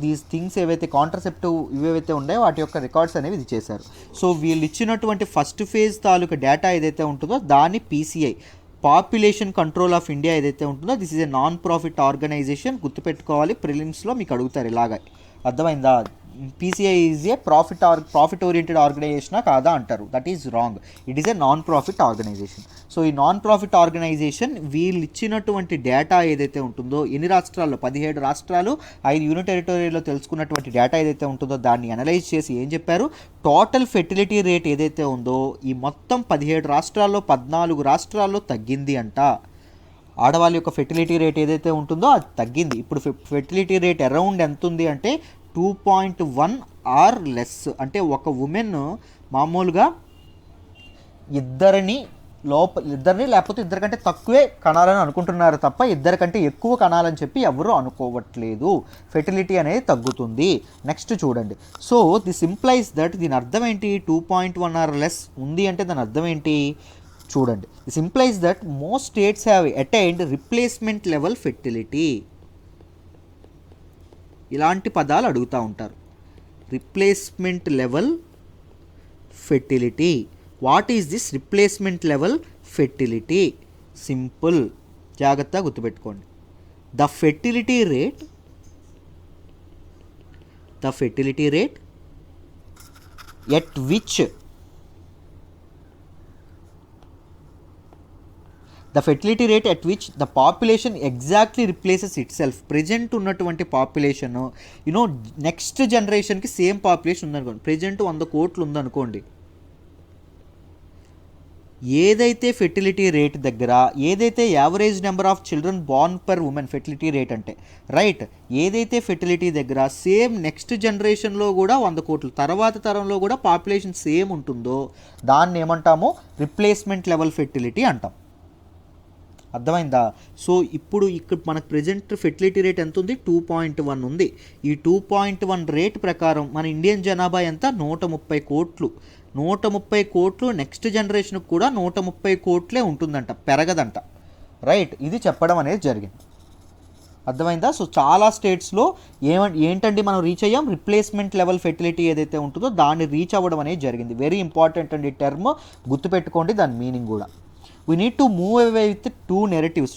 Speaker 1: దీస్ థింగ్స్ ఏవైతే కాంట్రసెప్టివ్ ఇవేవైతే ఉన్నాయో వాటి యొక్క రికార్డ్స్ అనేవి ఇది చేశారు. సో వీళ్ళు ఇచ్చినటువంటి ఫస్ట్ ఫేజ్ తాలూకా డేటా ఏదైతే ఉంటుందో దాన్ని PCI, population control of India ఏదైతే ఉంటుందో, this is a non profit organisation. గుర్తుపెట్టుకోవాలి, ప్రిలిమ్స్లో మీకు అడుగుతారు ఇలాగ. అర్థమైందా? PCI is a profit oriented ఆర్గనైజేషనా కాదా అంటారు. That is wrong. It is a non profit organisation. So ఈ నాన్ ప్రాఫిట్ ఆర్గనైజేషన్ వీళ్ళు ఇచ్చినటువంటి డేటా ఏదైతే ఉంటుందో, ఎన్ని రాష్ట్రాల్లో, 17 రాష్ట్రాలు 5 యూనియన్ టెరిటరీలో తెలుసుకున్నటువంటి డేటా ఏదైతే ఉంటుందో దాన్ని అనలైజ్ చేసి ఏం చెప్పారు? టోటల్ ఫెర్టిలిటీ రేట్ ఏదైతే ఉందో ఈ మొత్తం 17 రాష్ట్రాల్లో 14 రాష్ట్రాల్లో తగ్గింది అంట. ఆడవాళ్ళ యొక్క ఫెర్టిలిటీ రేట్ ఏదైతే ఉంటుందో అది తగ్గింది. ఇప్పుడు ఫెర్టిలిటీ రేట్ అరౌండ్ ఎంత ఉంది అంటే 2.1 ఆర్ లెస్. అంటే ఒక ఉమెన్ మామూలుగా ఇద్దరిని లేకపోతే ఇద్దరికంటే తక్కువే కనాలని అనుకుంటున్నారు తప్ప ఇద్దరికంటే ఎక్కువ కనాలని చెప్పి ఎవరు అనుకోవట్లేదు. ఫెర్టిలిటీ అనేది తగ్గుతుంది. నెక్స్ట్ చూడండి. సో దిస్ ఇంప్లైస్ దట్, దీని అర్థం ఏంటి? 2.1 ఆర్ లెస్ ఉంది అంటే దాని అర్థం ఏంటి? చూడండి. This implies that most states have attained replacement level fertility. ఇలాంటి పదాలు అడుగుతూ ఉంటారు. Replacement level fertility. What is this replacement level fertility? Simple, జాగ్రత్తగా గుర్తుపెట్టుకోండి. The fertility rate at which the population exactly replaces it self. Present ఉన్నటువంటి population next జనరేషన్కి same population ఉందనుకోండి. Present 100 కోట్లు ఉందనుకోండి. ఏదైతే ఫెర్టిలిటీ రేట్ దగ్గర, ఏదైతే average number of children born per women, fertility rate అంటే రైట్, ఏదైతే ఫెర్టిలిటీ దగ్గర సేమ్ నెక్స్ట్ జనరేషన్లో కూడా 100 కోట్లు, తర్వాత తరంలో కూడా పాపులేషన్ సేమ్ ఉంటుందో దాన్ని ఏమంటాము? రిప్లేస్మెంట్ లెవెల్ ఫెర్టిలిటీ అంటాం. అర్థమైందా? సో ఇప్పుడు ఇక్కడ మనకు ప్రజెంట్ ఫెర్టిలిటీ రేట్ ఎంత ఉంది? 2.1 ఉంది. ఈ 2.1 రేట్ ప్రకారం మన ఇండియన్ జనాభా ఎంత? 130 కోట్లు. 130 కోట్లు నెక్స్ట్ జనరేషన్కి కూడా 130 కోట్లే ఉంటుందంట, పెరగదంట. రైట్. ఇది చెప్పడం అనేది జరిగింది. అర్థమైందా? సో చాలా స్టేట్స్లో ఏంటండి మనం రీచ్ అయ్యాం? రిప్లేస్మెంట్ లెవెల్ ఫెర్టిలిటీ ఏదైతే ఉంటుందో దాన్ని రీచ్ అవ్వడం అనేది జరిగింది. వెరీ ఇంపార్టెంట్ అండి టర్మ్, గుర్తుపెట్టుకోండి దాని మీనింగ్ కూడా. We need to move away with two narratives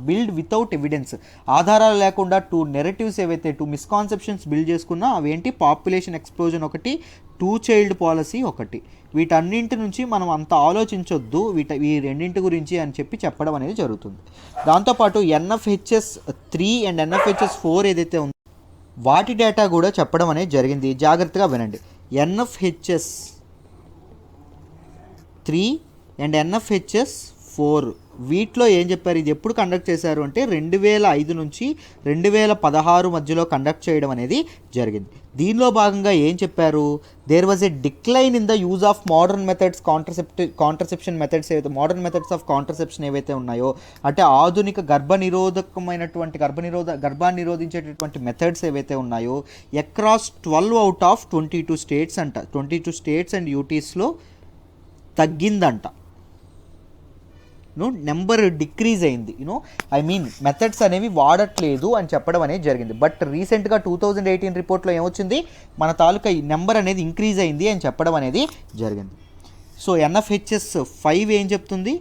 Speaker 1: build without evidence. ఆధారాలు లేకుండా 2 narratives ఏవైతే 2 misconceptions బిల్డ్ చేసుకున్నా అవేంటి? పాపులేషన్ ఎక్స్ప్లోజన్ ఒకటి, 2 చైల్డ్ పాలసీ ఒకటి. వీటన్నింటి నుంచి మనం అంత ఆలోచించొద్దు ఈ రెండింటి గురించి అని చెప్పడం అనేది జరుగుతుంది. దాంతోపాటు ఎన్ఎఫ్హెచ్ఎస్ 3 అండ్ ఎన్ఎఫ్హెచ్ఎస్ 4 ఏదైతే ఉందో వాటి డేటా కూడా చెప్పడం అనేది జరిగింది. జాగ్రత్తగా వినండి. ఎన్ఎఫ్హెచ్ఎస్ 3 అండ్ ఎన్ఎఫ్హెచ్ఎస్ 4 వీటిలో ఏం చెప్పారు? ఇది ఎప్పుడు కండక్ట్ చేశారు అంటే 2005 నుంచి 2016 మధ్యలో కండక్ట్ చేయడం అనేది జరిగింది. దీనిలో భాగంగా ఏం చెప్పారు? There was a decline in the use of modern methods, contraception methods ఏవైతే మోడర్న్ మెథడ్స్ ఆఫ్ కాంట్రసెప్షన్ ఏవైతే ఉన్నాయో, అంటే ఆధునిక గర్భాన్ని నిరోధించేటటువంటి మెథడ్స్ ఏవైతే ఉన్నాయో అక్రాస్ 12 అవుట్ ఆఫ్ 22 స్టేట్స్ అంట. 22 స్టేట్స్ అండ్ యూటీస్లో తగ్గిందంట. నెంబర్ డిక్రీజ్ అయింది, ఐ మీన్ మెథడ్స్ అనేవి వాడట్లేదు అని చెప్పడం అనేది జరిగింది. బట్ రీసెంట్గా 2018 రిపోర్ట్లో ఏమొచ్చింది, మన తాలూకా ఈ నెంబర్ అనేది ఇంక్రీజ్ అయింది అని చెప్పడం అనేది జరిగింది. సో NFHS 5 ఏం చెప్తుంది?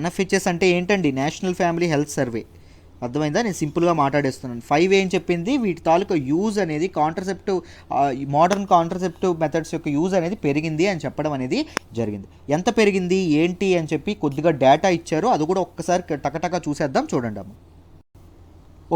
Speaker 1: NFHS అంటే ఏంటండి? National family health survey. అర్థమైందా? నేను సింపుల్గా మాట్లాడేస్తున్నాను. 5 ఏం చెప్పింది? వీటి తాలూకా యూజ్ అనేది కాంట్రసెప్టివ్, మోడర్న్ కాంట్రసెప్టివ్ మెథడ్స్ యొక్క యూజ్ అనేది పెరిగింది అని చెప్పడం అనేది జరిగింది. ఎంత పెరిగింది ఏంటి అని చెప్పి కొద్దిగా డేటా ఇచ్చారు, అది కూడా ఒక్కసారి టకటకా చూసేద్దాం. చూడండి అమ్మ,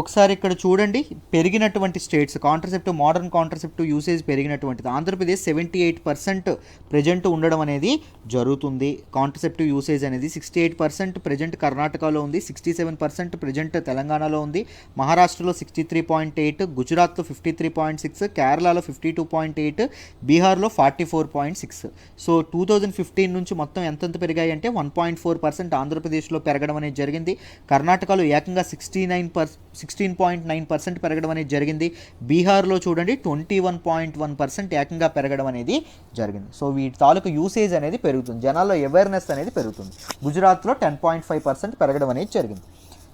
Speaker 1: ఒకసారి ఇక్కడ చూడండి. పెరిగినటువంటి states contraceptive, modern contraceptive usage పెరిగినటువంటిది ఆంధ్రప్రదేశ్ 78% ప్రజెంట్ ఉండడం అనేది జరుగుతుంది. కాంట్రసెప్టివ్ యూసేజ్ అనేది 68% ప్రజెంట్ కర్ణాటకలో ఉంది, 67% ప్రజెంట్ తెలంగాణలో ఉంది, మహారాష్ట్రలో 63.8, గుజరాత్లో 53.6, కేరళలో 52.8, బీహార్లో 44.6. సో 2015 నుంచి మొత్తం ఎంతెంత పెరిగాయి అంటే 1.4% ఆంధ్రప్రదేశ్లో పెరగడం అనేది జరిగింది. కర్ణాటకలో ఏకంగా 16.9% పెరగడం అనేది జరిగింది. బీహార్లో చూడండి 21.1% ఏకంగా పెరగడం అనేది జరిగింది. సో వీటి తాలూకు యూసేజ్ అనేది పెరుగుతుంది, జనాల్లో అవేర్నెస్ అనేది పెరుగుతుంది. గుజరాత్లో 10.5% పెరగడం అనేది జరిగింది.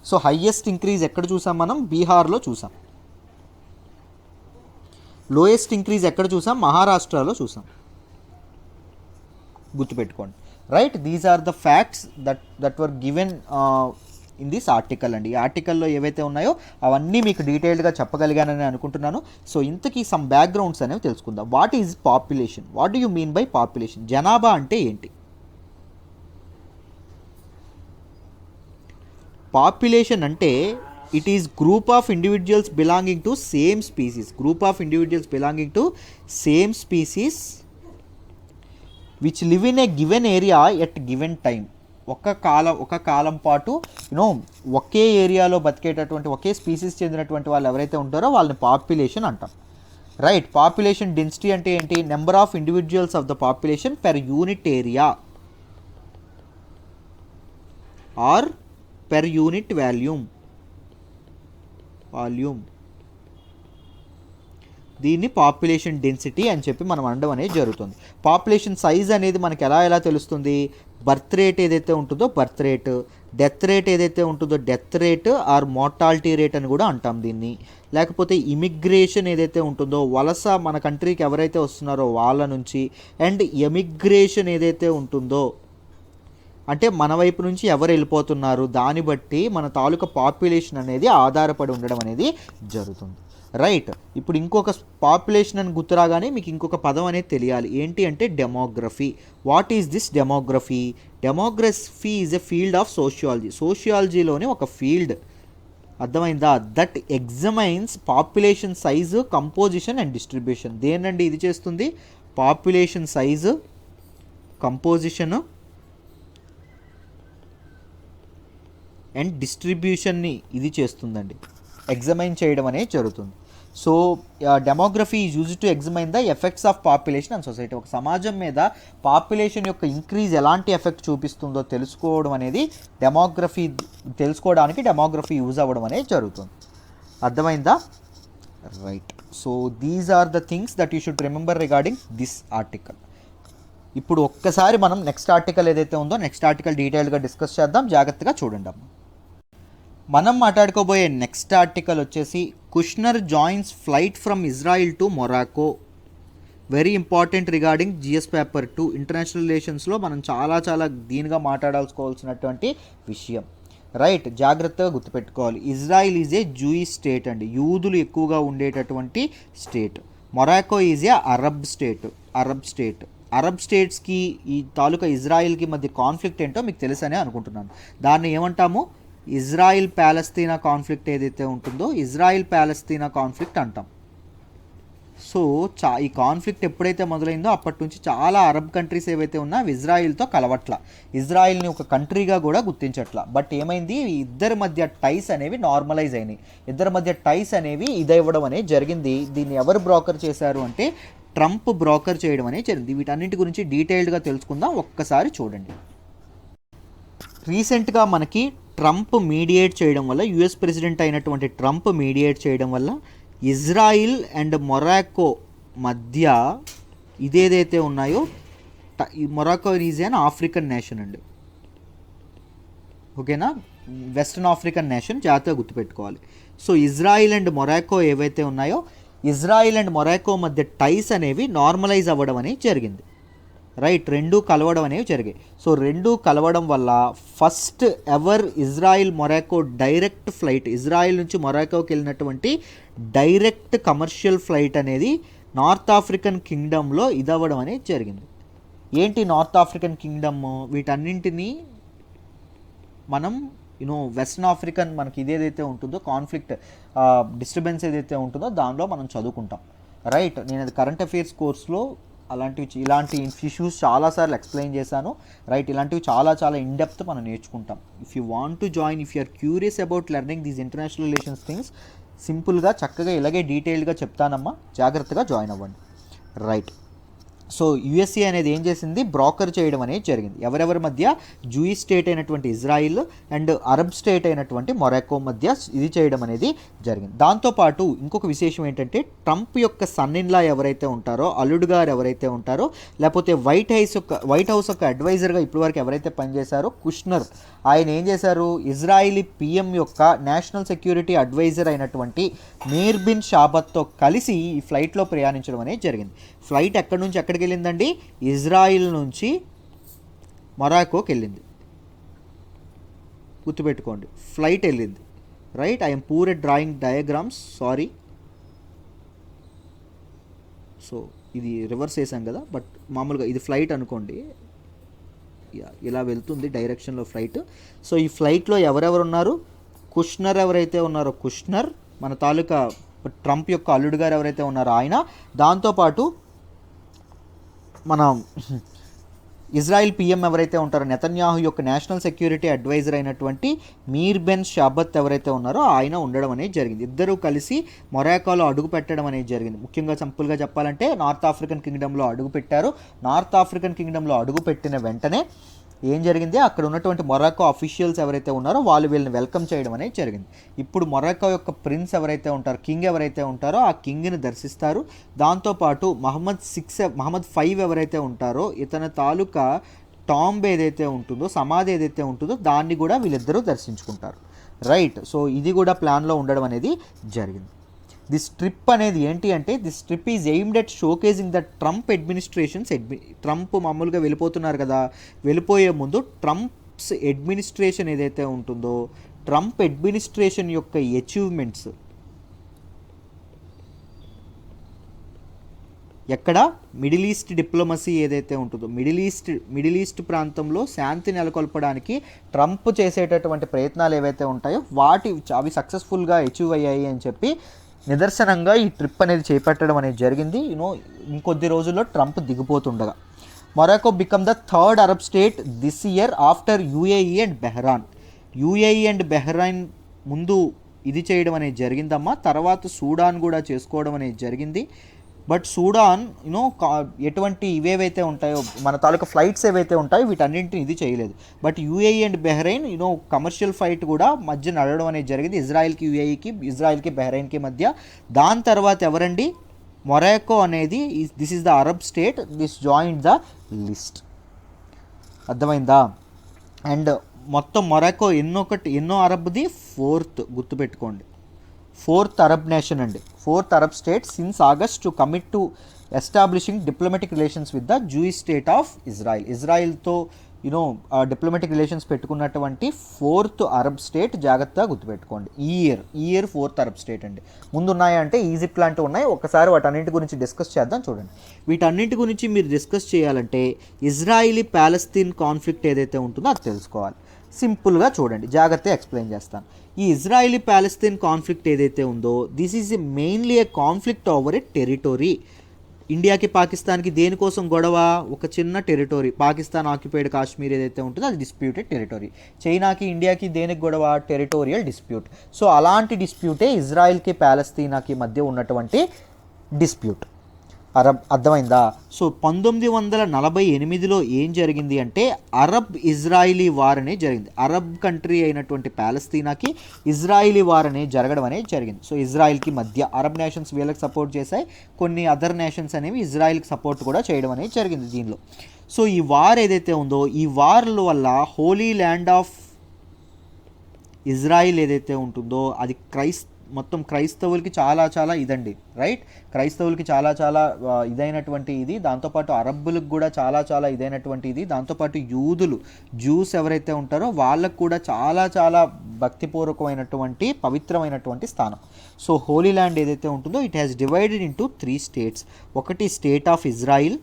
Speaker 1: సో హైయెస్ట్ ఇంక్రీజ్ ఎక్కడ చూసాం మనం? బీహార్లో చూసాం. లోయెస్ట్ ఇంక్రీజ్ ఎక్కడ చూసాం? మహారాష్ట్రలో చూసాం. గుర్తుపెట్టుకోండి. Right, these are the facts that were given in this article అండి. ఈ ఆర్టికల్లో ఏవైతే ఉన్నాయో అవన్నీ మీకు డీటెయిల్డ్గా చెప్పగలిగానని అనుకుంటున్నాను. సో ఇంతకీ సమ్ బ్యాక్గ్రౌండ్స్ అనేవి తెలుసుకుందాం. What is population? What do you mean by population? జనాభా అంటే ఏంటి? పాపులేషన్ అంటే it is group of individuals belonging to same species. Group of individuals belonging to same species which live in a given area at given time. ఒక కాలం పాటు ఒకే ఏరియాలో బతికేటటువంటి, ఒకే species చెందినటువంటి వాళ్ళు ఎవరైతే ఉంటారో వాళ్ళని పాపులేషన్ అంటాం. రైట్, పాపులేషన్ డెన్సిటీ అంటే ఏంటి? Number of individuals of the population per unit area or per unit volume. దీన్ని పాపులేషన్ డెన్సిటీ అని చెప్పి మనం అనడం అనేది జరుగుతుంది. పాపులేషన్ సైజ్ అనేది మనకి ఎలా తెలుస్తుంది? బర్త్ రేట్ ఏదైతే ఉంటుందో బర్త్ రేట్, డెత్ రేట్ ఏదైతే ఉంటుందో death rate or mortality rate అని కూడా అంటాం దీన్ని. లేకపోతే ఇమిగ్రేషన్ ఏదైతే ఉంటుందో, వలస మన కంట్రీకి ఎవరైతే వస్తున్నారో వాళ్ళ నుంచి, అండ్ ఎమిగ్రేషన్ ఏదైతే ఉంటుందో అంటే మన వైపు నుంచి ఎవరు వెళ్ళిపోతున్నారు దాన్ని బట్టి మన తాలూకా పాపులేషన్ అనేది ఆధారపడి ఉండడం అనేది జరుగుతుంది. రైట్, ఇప్పుడు ఇంకొక పాపులేషన్ అని గుర్తురాగానే మీకు ఇంకొక పదం అనేది తెలియాలి. ఏంటి అంటే demography. What is this demography? Demography is a field of sociology. సోషియాలజీలోనే ఒక ఫీల్డ్, అర్థమైందా? That examines population size, composition and distribution. దేనండి ఇది చేస్తుంది? పాపులేషన్ సైజు, కంపోజిషను అండ్ డిస్ట్రిబ్యూషన్ని ఇది చేస్తుందండి, ఎగ్జమైన్ చేయడం అనేది జరుగుతుంది. So demography is used to examine the effects of population and society. ఒక సమాజం మీద పాపులేషన్ యొక్క ఇంక్రీజ్ ఎలాంటి ఎఫెక్ట్ చూపిస్తుందో తెలుసుకోవడం అనేది తెలుసుకోవడానికి డెమోగ్రఫీ యూజ్ అవ్వడం అనేది జరుగుతుంది. అర్థమైందా? Right, so these are the things that you should remember regarding this article. ఇప్పుడు ఒక్కసారి మనం నెక్స్ట్ ఆర్టికల్ ఏదైతే ఉందో నెక్స్ట్ ఆర్టికల్ డీటెయిల్గా డిస్కస్ చేద్దాం. జాగ్రత్తగా చూడండి అమ్మ. మనం మాట్లాడుకోబోయే నెక్స్ట్ ఆర్టికల్ వచ్చేసి Kushner joins flight from Israel to Morocco. Very important regarding GS paper 2. International రిలేషన్స్లో మనం చాలా దీనిగా మాట్లాడాల్సుకోవాల్సినటువంటి విషయం. రైట్, జాగ్రత్తగా గుర్తుపెట్టుకోవాలి. Israel is a Jewish state అండి, యూదులు ఎక్కువగా ఉండేటటువంటి state. Morocco is a Arab state. Arab స్టేట్స్కి ఈ తాలూకా ఇజ్రాయిల్కి మధ్య కాన్ఫ్లిక్ట్ ఏంటో మీకు తెలుసనే అనుకుంటున్నాను. దాన్ని ఏమంటాము? ఇజ్రాయిల్ ప్యాలెస్తీనా కాన్ఫ్లిక్ట్ ఏదైతే ఉంటుందో ఇజ్రాయిల్ ప్యాలెస్తీనా కాన్ఫ్లిక్ట్ అంటాం. సో ఈ కాన్ఫ్లిక్ట్ ఎప్పుడైతే మొదలైందో అప్పటి నుంచి చాలా అరబ్ కంట్రీస్ ఏవైతే ఉన్నా ఇజ్రాయిల్తో కలవట్ల, ఇజ్రాయిల్ని ఒక కంట్రీగా కూడా గుర్తించట్ల. బట్ ఏమైంది? ఇద్దరి మధ్య టైస్ అనేవి నార్మలైజ్ అయినాయి, ఇద్దరి మధ్య టైస్ అనేవి ఇదవ్వడం అనేది జరిగింది. దీన్ని ఎవరు బ్రోకర్ చేశారు అంటే ట్రంప్ బ్రోకర్ చేయడం అనేది జరిగింది. వీటన్నింటి గురించి డీటెయిల్డ్గా తెలుసుకుందాం. ఒక్కసారి చూడండి. రీసెంట్గా మనకి ట్రంప్ మీడియేట్ చేయడం వల్ల, యుఎస్ ప్రెసిడెంట్ అయినటువంటి ట్రంప్ మీడియేట్ చేయడం వల్ల ఇజ్రాయిల్ అండ్ మొరాకో మధ్య ఇదేదైతే ఉన్నాయో, Morocco is an African nation అండి. ఓకేనా, వెస్ట్రన్ ఆఫ్రికన్ నేషన్, జాగ్రత్తగా గుర్తుపెట్టుకోవాలి. సో ఇజ్రాయిల్ అండ్ మొరాకో ఏవైతే ఉన్నాయో, ఇజ్రాయిల్ అండ్ మొరాకో మధ్య టైస్ అనేవి నార్మలైజ్ అవ్వడం అనేది జరిగింది. రైట్, రెండూ కలవడం అనేవి జరిగాయి. సో రెండూ కలవడం వల్ల first ever Israel Morocco direct flight, Israel నుంచి మొరాకోకి వెళ్ళినటువంటి డైరెక్ట్ కమర్షియల్ ఫ్లైట్ అనేది నార్త్ ఆఫ్రికన్ కింగ్డమ్లో ఇదవ్వడం అనేది జరిగింది. ఏంటి నార్త్ ఆఫ్రికన్ కింగ్డమ్? వీటన్నింటినీ మనం వెస్ట్రన్ ఆఫ్రికన్ మనకి ఇదేదైతే ఉంటుందో కాన్ఫ్లిక్ట్ డిస్టర్బెన్స్ ఏదైతే ఉంటుందో దానిలో మనం చదువుకుంటాం. రైట్, నేను అది కరెంట్ అఫైర్స్ కోర్స్లో ఇలాంటి ఇష్యూస్ చాలాసార్లు ఎక్స్ప్లెయిన్ చేశాను. రైట్, ఇలాంటివి చాలా ఇన్డెప్త్ మనం నేర్చుకుంటాం. If you want to join, if you are curious about learning these international relations things, సింపుల్గా చక్కగా ఇలాగే డీటెయిల్డ్గా చెప్తానమ్మా, జాగ్రత్తగా జాయిన్ అవ్వండి. రైట్, సో యుఎస్ఏ అనేది ఏం చేసింది, బ్రోకర్ చేయడం అనేది జరిగింది. ఎవరెవరి మధ్య? జూయిష్ స్టేట్ అయినటువంటి ఇజ్రాయిల్ అండ్ అరబ్ స్టేట్ అయినటువంటి మొరాకో మధ్య ఇది చేయడం అనేది జరిగింది. దాంతోపాటు ఇంకొక విశేషం ఏంటంటే, ట్రంప్ యొక్క సన్ ఇన్ లా ఎవరైతే ఉంటారో, అల్లుడు గారు ఎవరైతే ఉంటారో, లేకపోతే వైట్ హౌస్ యొక్క అడ్వైజర్గా ఇప్పటివరకు ఎవరైతే పనిచేశారో కుష్నర్, ఆయన ఏం చేశారు, ఇజ్రాయిలీ పిఎం యొక్క నేషనల్ సెక్యూరిటీ అడ్వైజర్ అయినటువంటి మీర్ బిన్ షాబత్తో కలిసి ఈ ఫ్లైట్లో ప్రయాణించడం అనేది జరిగింది. ఫ్లైట్ ఎక్కడి నుంచి ఎక్కడికి వెళ్ళిందండి? ఇజ్రాయిల్ నుంచి మొరాకోకి వెళ్ళింది. గుర్తుపెట్టుకోండి, ఫ్లైట్ వెళ్ళింది. Right, I'm poor at drawing diagrams, sorry. So ఇది రివర్స్ చేసాం కదా, బట్ మామూలుగా ఇది ఫ్లైట్ అనుకోండి, ఇలా వెళ్తుంది డైరెక్షన్లో ఫ్లైట్. సో ఈ ఫ్లైట్లో ఎవరెవరు ఉన్నారు? కుష్నర్ ఎవరైతే ఉన్నారో కుష్నర్, మన తాలూకా ట్రంప్ యొక్క అల్లుడు గారు ఎవరైతే ఉన్నారో ఆయన, దాంతోపాటు మన ఇజ్రాయిల్ పిఎం ఎవరైతే ఉంటారో నెతన్యాహు యొక్క నేషనల్ సెక్యూరిటీ అడ్వైజర్ అయినటువంటి మీర్ బెన్ షాబత్ ఎవరైతే ఉన్నారో ఆయన ఉండడం అనేది జరిగింది. ఇద్దరూ కలిసి మొరాకోలో అడుగు పెట్టడం అనేది జరిగింది. ముఖ్యంగా సింపుల్గా చెప్పాలంటే నార్త్ ఆఫ్రికన్ కింగ్డమ్లో అడుగు పెట్టారు. నార్త్ ఆఫ్రికన్ కింగ్డమ్లో అడుగు పెట్టిన వెంటనే ఏం జరిగింది, అక్కడ ఉన్నటువంటి మొరాకో అఫీషియల్స్ ఎవరైతే ఉన్నారో వాళ్ళు వీళ్ళని వెల్కమ్ చేయడం అనేది జరిగింది. ఇప్పుడు మొరాకో యొక్క ప్రిన్స్ ఎవరైతే ఉంటారో, కింగ్ ఎవరైతే ఉంటారో ఆ కింగ్ని దర్శిస్తారు. దాంతోపాటు మహమ్మద్ 5 ఎవరైతే ఉంటారో ఇతని తాలూకా టాంబ్ ఏదైతే ఉంటుందో, సమాధి ఏదైతే ఉంటుందో దాన్ని కూడా వీళ్ళిద్దరూ దర్శించుకుంటారు. రైట్, సో ఇది కూడా ప్లాన్లో ఉండడం అనేది జరిగింది. దిస్ ట్రిప్ అనేది ఏంటి అంటే, this trip is aimed at showcasing the Trump administrations. Trump మామూలుగా వెళ్ళిపోతున్నారు కదా, వెళ్ళిపోయే ముందు ట్రంప్స్ అడ్మినిస్ట్రేషన్ ఏదైతే ఉంటుందో, ట్రంప్ అడ్మినిస్ట్రేషన్ యొక్క అచీవ్మెంట్స్ ఎక్కడ, మిడిల్ ఈస్ట్ డిప్లొమసీ ఏదైతే ఉంటుందో, మిడిల్ ఈస్ట్ ప్రాంతంలో శాంతి నెలకొల్పడానికి ట్రంప్ చేసేటటువంటి ప్రయత్నాలు ఏవైతే ఉంటాయో అవి సక్సెస్ఫుల్గా అచీవ్ అయ్యాయి అని చెప్పి నిదర్శనంగా ఈ ట్రిప్ అనేది చేపట్టడం అనేది జరిగింది. ఇంకొద్ది రోజుల్లో ట్రంప్ దిగిపోతుండగా. Morocco become the third Arab state this year after UAE and Bahrain. UAE and Bahrain ముందు ఇది చేయడం అనేది జరిగిందమ్మా, తర్వాత సూడాన్ కూడా చేసుకోవడం అనేది జరిగింది. బట్ సూడాన్ ఎటువంటి ఇవేవైతే ఉంటాయో మన తాలూకా ఫ్లైట్స్ ఏవైతే ఉంటాయో వీటన్నింటిని ఇది చేయలేదు. But UAE and Bahrain commercial flight కూడా మధ్య నడవడం అనేది జరిగింది, ఇజ్రాయిల్కి యూఏఈకి, ఇజ్రాయిల్కి బెహ్రెయిన్కి మధ్య. దాని తర్వాత ఎవరండి, మొరాకో అనేది this is the Arab state, this join the list. అర్థమైందా? అండ్ మొత్తం మొరాకో ఎన్నో అరబ్ది 4th, గుర్తుపెట్టుకోండి, 4th అరబ్ నేషన్ అండి, 4th Arab state since August to commit to establishing diplomatic relations with the Jewish state of Israel. ఇజ్రాయిల్తో diplomatic relations పెట్టుకున్నటువంటి 4th Arab state, జాగ్రత్తగా గుర్తుపెట్టుకోండి. ఈ ఇయర్ 4th అరబ్ స్టేట్ అండి. ముందున్నాయి అంటే ఈజిప్ట్ లాంటివి ఉన్నాయి, ఒకసారి వాటన్నింటి గురించి డిస్కస్ చేద్దాం. చూడండి, వీటన్నింటి గురించి మీరు డిస్కస్ చేయాలంటే ఇజ్రాయిలీ ప్యాలెస్తీన్ కాన్ఫ్లిక్ట్ ఏదైతే ఉంటుందో అది తెలుసుకోవాలి. సింపుల్గా చూడండి, జాగ్రత్తగా ఎక్స్ప్లెయిన్ చేస్తాను. ఈ ఇజ్రాయిలీ ప్యాలెస్తీన్ కాన్ఫ్లిక్ట్ ఏదైతే ఉందో this is mainly A conflict over a territory. ఇండియాకి పాకిస్తాన్కి దేనికోసం గొడవ, ఒక చిన్న టెరిటరీ, పాకిస్తాన్ ఆక్యుపైడ్ కాశ్మీర్ ఏదైతే ఉంటుందో అది డిస్ప్యూటెడ్ టెరిటరీ. చైనాకి ఇండియాకి దేనికి గొడవ, టెరిటోరియల్ డిస్ప్యూట్. సో అలాంటి డిస్ప్యూటే ఇజ్రాయిల్కి ప్యాలెస్తీనాకి మధ్య ఉన్నటువంటి డిస్ప్యూట్. అర్థమైందా? సో 1948లో ఏం జరిగింది అంటే అరబ్ ఇజ్రాయిలీ వార్ అనేది జరిగింది. అరబ్ కంట్రీ అయినటువంటి ప్యాలెస్తీనాకి ఇజ్రాయిలీ వార్ అనేది జరగడం అనేది జరిగింది. సో ఇజ్రాయిల్కి మధ్య అరబ్ నేషన్స్ వీళ్ళకి సపోర్ట్ చేశాయి, కొన్ని అదర్ నేషన్స్ అనేవి ఇజ్రాయిల్కి సపోర్ట్ కూడా చేయడం అనేది జరిగింది దీనిలో. సో ఈ వార్ ఏదైతే ఉందో ఈ వార్ల వల్ల హోలీ ల్యాండ్ ఆఫ్ ఇజ్రాయిల్ ఏదైతే ఉంటుందో అది మొత్తం క్రైస్తవులకి చాలా చాలా ఇదండి, రైట్. క్రైస్తవులకి చాలా చాలా ఇదైనటువంటి ఇది. దాంతోపాటు అరబ్బులకు కూడా చాలా చాలా ఇదైనటువంటి ఇది. దాంతోపాటు యూదులు, జ్యూస్ ఎవరైతే ఉంటారో వాళ్ళకు కూడా చాలా చాలా భక్తిపూర్వకమైనటువంటి పవిత్రమైనటువంటి స్థానం. సో హోలీ ల్యాండ్ ఏదైతే ఉంటుందో it has divided into 3 states. ఒకటి state of Israel,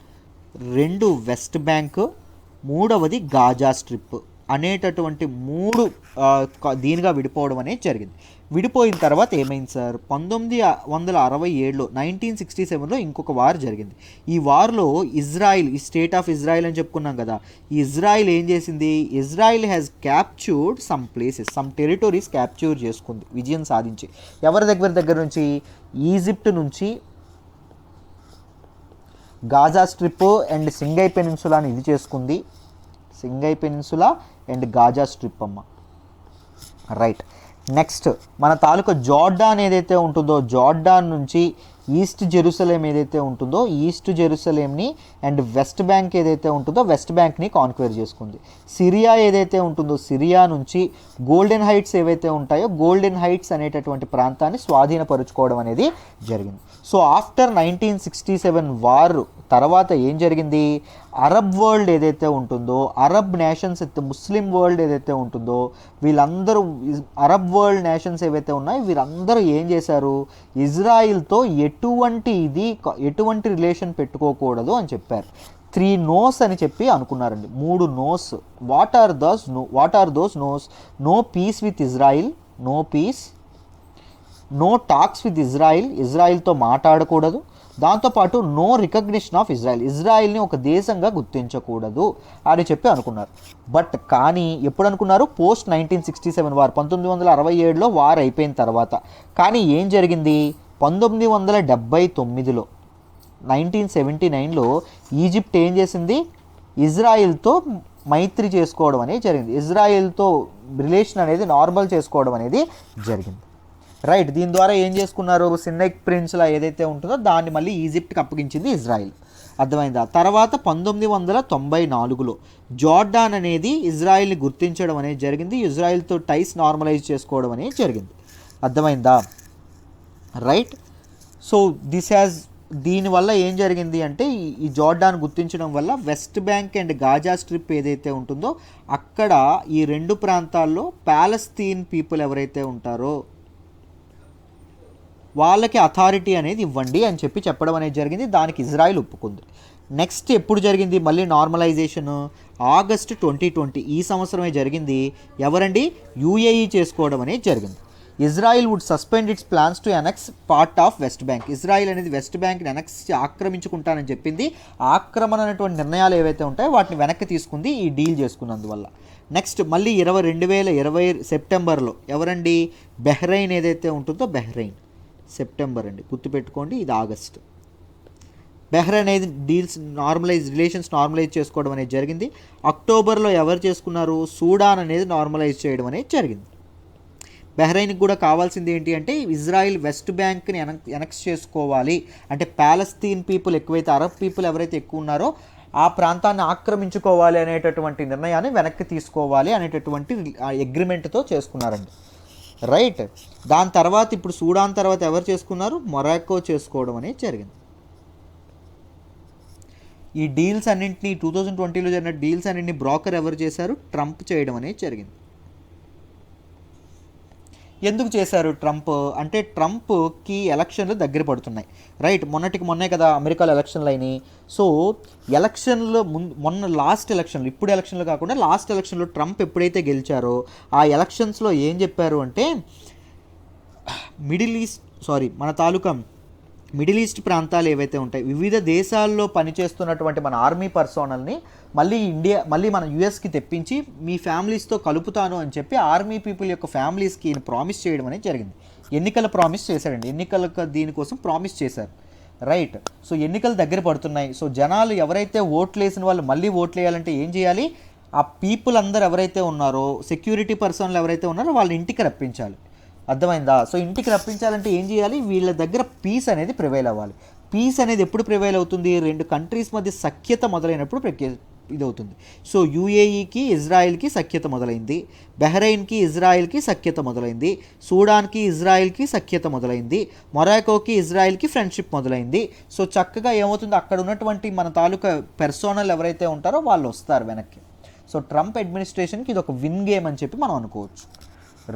Speaker 1: 2 West Bank, 3వది గాజా స్ట్రిప్ అనేటటువంటి 3 దీనిగా విడిపోవడం అనేది జరిగింది. విడిపోయిన తర్వాత ఏమైంది సార్, 1967లో 1967లో ఇంకొక వార్ జరిగింది. ఈ వార్లో ఇజ్రాయిల్, ఈ స్టేట్ ఆఫ్ ఇజ్రాయిల్ అని చెప్పుకున్నాం కదా, ఈ ఇజ్రాయిల్ ఏం చేసింది, Israel has captured some places, some territories capture చేసుకుంది విజయం సాధించి. ఎవరి దగ్గర నుంచి, ఈజిప్ట్ నుంచి గాజా స్ట్రిప్ అండ్ సింగై పెనిన్సులాని ఇది చేసుకుంది. సింగై పెనిన్సులా అండ్ గాజా స్ట్రిప్ అమ్మ, రైట్. నెక్స్ట్ మన తాలూకా జార్డాన్ ఏదైతే ఉంటుందో, జార్డాన్ నుంచి ఈస్ట్ జెరూసలేం ఏదైతే ఉంటుందో, ఈస్ట్ జెరూసలేంని అండ్ వెస్ట్ బ్యాంక్ ఏదైతే ఉంటుందో వెస్ట్ బ్యాంక్ని కాన్క్వైర్ చేసుకుంది. సిరియా ఏదైతే ఉంటుందో, సిరియా నుంచి గోల్డెన్ హైట్స్ ఏవైతే ఉంటాయో గోల్డెన్ హైట్స్ అనేటటువంటి ప్రాంతాన్ని స్వాధీనపరుచుకోవడం అనేది జరిగింది. సో ఆఫ్టర్ 1967 వార్ తర్వాత ఏం జరిగింది, అరబ్ వరల్డ్ ఏదైతే ఉంటుందో, అరబ్ నేషన్స్ ముస్లిం వరల్డ్ ఏదైతే ఉంటుందో వీళ్ళందరూ, అరబ్ వరల్డ్ నేషన్స్ ఏవైతే ఉన్నాయో వీరందరూ ఏం చేశారు, ఇజ్రాయిల్తో ఎటువంటి రిలేషన్ పెట్టుకోకూడదు అని చెప్పారు. 3 నోస్ అని చెప్పి అనుకున్నారండి, 3 noes. What are those noes? No peace with Israel, no peace. No talks with ఇజ్రాయిల్తో మాట్లాడకూడదు. దాంతోపాటు నో రికగ్నిషన్ ఆఫ్ ఇజ్రాయిల్ని ఒక దేశంగా గుర్తించకూడదు అని చెప్పి అనుకున్నారు. బట్ కానీ ఎప్పుడు అనుకున్నారు, పోస్ట్ 1967 వార్, 1967లో వార్ అయిపోయిన తర్వాత. కానీ ఏం జరిగింది, 1979లో 1979లో ఈజిప్ట్ ఏం చేసింది, ఇజ్రాయిల్తో మైత్రి చేసుకోవడం అనేది జరిగింది. ఇజ్రాయిల్తో రిలేషన్ అనేది నార్మల్ చేసుకోవడం అనేది జరిగింది, రైట్. దీని ద్వారా ఏం చేసుకున్నారు, సిన్నై పెనిన్సులా ఏదైతే ఉంటుందో దాన్ని మళ్ళీ ఈజిప్ట్కి అప్పగించింది ఇజ్రాయిల్. అర్థమైందా? తర్వాత 1994లో జార్డాన్ అనేది ఇజ్రాయిల్ని గుర్తించడం అనేది జరిగింది. ఇజ్రాయిల్తో టైస్ నార్మలైజ్ చేసుకోవడం అనేది జరిగింది. అర్థమైందా, రైట్. సో దీనివల్ల ఏం జరిగింది అంటే, ఈ జార్డాన్ గుర్తించడం వల్ల west bank and Gaza strip ఏదైతే ఉంటుందో అక్కడ ఈ 2 ప్రాంతాల్లో పాలస్తీన్ పీపుల్ ఎవరైతే ఉంటారో వాళ్ళకి అథారిటీ అనేది ఇవ్వండి అని చెప్పి చెప్పడం అనేది జరిగింది. దానికి ఇజ్రాయిల్ ఒప్పుకుంది. నెక్స్ట్ ఎప్పుడు జరిగింది మళ్ళీ నార్మలైజేషన్, ఆగస్ట్ 2020 ఈ సంవత్సరమే జరిగింది. ఎవరండి, యూఏఈ చేసుకోవడం అనేది జరిగింది. Israel would suspend its plans to annex part of West Bank. Israel అనేది వెస్ట్ బ్యాంక్ని ఆక్రమించుకుంటానని చెప్పింది. ఆక్రమణ అనేటువంటి నిర్ణయాలు ఏవైతే ఉంటాయో వాటిని వెనక్కి తీసుకుంది ఈ డీల్ చేసుకున్నందువల్ల. నెక్స్ట్ మళ్ళీ 2020 సెప్టెంబర్లో ఎవరండి, బెహ్రెయిన్ ఏదైతే ఉంటుందో బెహ్రెయిన్, సెప్టెంబర్ అండి గుర్తుపెట్టుకోండి, ఇది ఆగస్ట్. బెహ్రెయిన్ అనేది రిలేషన్స్ నార్మలైజ్ చేసుకోవడం అనేది జరిగింది. అక్టోబర్లో ఎవరు చేసుకున్నారు, సూడాన్ అనేది నార్మలైజ్ చేయడం అనేది జరిగింది. బెహ్రెయిన్కి కూడా కావాల్సింది ఏంటి అంటే, ఇజ్రాయిల్ వెస్ట్ బ్యాంక్ని ఎనెక్స్ చేసుకోవాలి అంటే, పాలస్తీన్ పీపుల్ ఎక్కువైతే, అరబ్ పీపుల్ ఎవరైతే ఎక్కువ ఉన్నారో ఆ ప్రాంతాన్ని ఆక్రమించుకోవాలి అనేటటువంటి నిర్ణయాన్ని వెనక్కి తీసుకోవాలి అనేటటువంటి అగ్రిమెంట్తో చేసుకున్నారండి, రైట్. దాని తర్వాత ఇప్పుడు సూడాన్ తర్వాత ఎవరు చేసుకున్నారు, మొరాక్కో చేసుకోవడం అనేది జరిగింది. ఈ డీల్స్ అన్నింటినీ 2020లో జరిగిన డీల్స్ అన్నింటినీ బ్రోకర్ ఎవరు చేశారు, ట్రంప్ చేయడం అనేది జరిగింది. ఎందుకు చేశారు ట్రంప్ అంటే, ట్రంప్కి ఎలక్షన్లు దగ్గర పడుతున్నాయి, రైట్. మొన్నే కదా అమెరికాలో ఎలక్షన్లు అయినాయి. సో ఎలక్షన్లో మొన్న లాస్ట్ ఎలక్షన్లు, ఇప్పుడు ఎలక్షన్లు కాకుండా లాస్ట్ ఎలక్షన్లో ట్రంప్ ఎప్పుడైతే గెలిచారో ఆ ఎలక్షన్స్లో ఏం చెప్పారు అంటే, మన తాలూకా మిడిల్ ఈస్ట్ ప్రాంతాలు ఏవైతే ఉంటాయి, వివిధ దేశాల్లో పనిచేస్తున్నటువంటి మన ఆర్మీ పర్సోనల్ని మళ్ళీ మన యూఎస్కి తెప్పించి మీ ఫ్యామిలీస్తో కలుపుతాను అని చెప్పి ఆర్మీ పీపుల్ యొక్క ఫ్యామిలీస్కి ఈయన ప్రామిస్ చేయడం అనేది జరిగింది. ఎన్నికల ప్రామిస్ చేశాడండి, ఎన్నికల దీనికోసం ప్రామిస్ చేశారు, రైట్. సో ఎన్నికలు దగ్గర పడుతున్నాయి. సో జనాలు ఎవరైతే ఓట్లు వేసిన వాళ్ళు మళ్ళీ ఓట్లు వేయాలంటే ఏం చేయాలి, ఆ పీపుల్ అందరు ఎవరైతే ఉన్నారో, సెక్యూరిటీ పర్సన్లు ఎవరైతే ఉన్నారో వాళ్ళని ఇంటికి రప్పించాలి. అర్థమైందా? సో ఇంటికి రప్పించాలంటే ఏం చేయాలి, వీళ్ళ దగ్గర పీస్ అనేది ప్రివైల్ అవ్వాలి. పీస్ అనేది ఎప్పుడు ప్రివైల్ అవుతుంది, 2 కంట్రీస్ మధ్య సఖ్యత మొదలైనప్పుడు ఇదవుతుంది. సో యూఏఈకి ఇజ్రాయెల్కి సఖ్యత మొదలైంది, బహ్రెయిన్కి ఇజ్రాయెల్కి సఖ్యత మొదలైంది, సూడాన్కి ఇజ్రాయెల్కి సఖ్యత మొదలైంది, మొరాకోకి ఇజ్రాయెల్కి ఫ్రెండ్షిప్ మొదలైంది. సో చక్కగా ఏమవుతుంది, అక్కడ ఉన్నటువంటి మన తాలూకా పర్సోనల్ ఎవరైతే ఉంటారో వాళ్ళు వస్తారు వెనక్కి. సో ట్రంప్ అడ్మినిస్ట్రేషన్కి ఇది ఒక విన్ గేమ్ అని చెప్పి మనం అనుకోవచ్చు,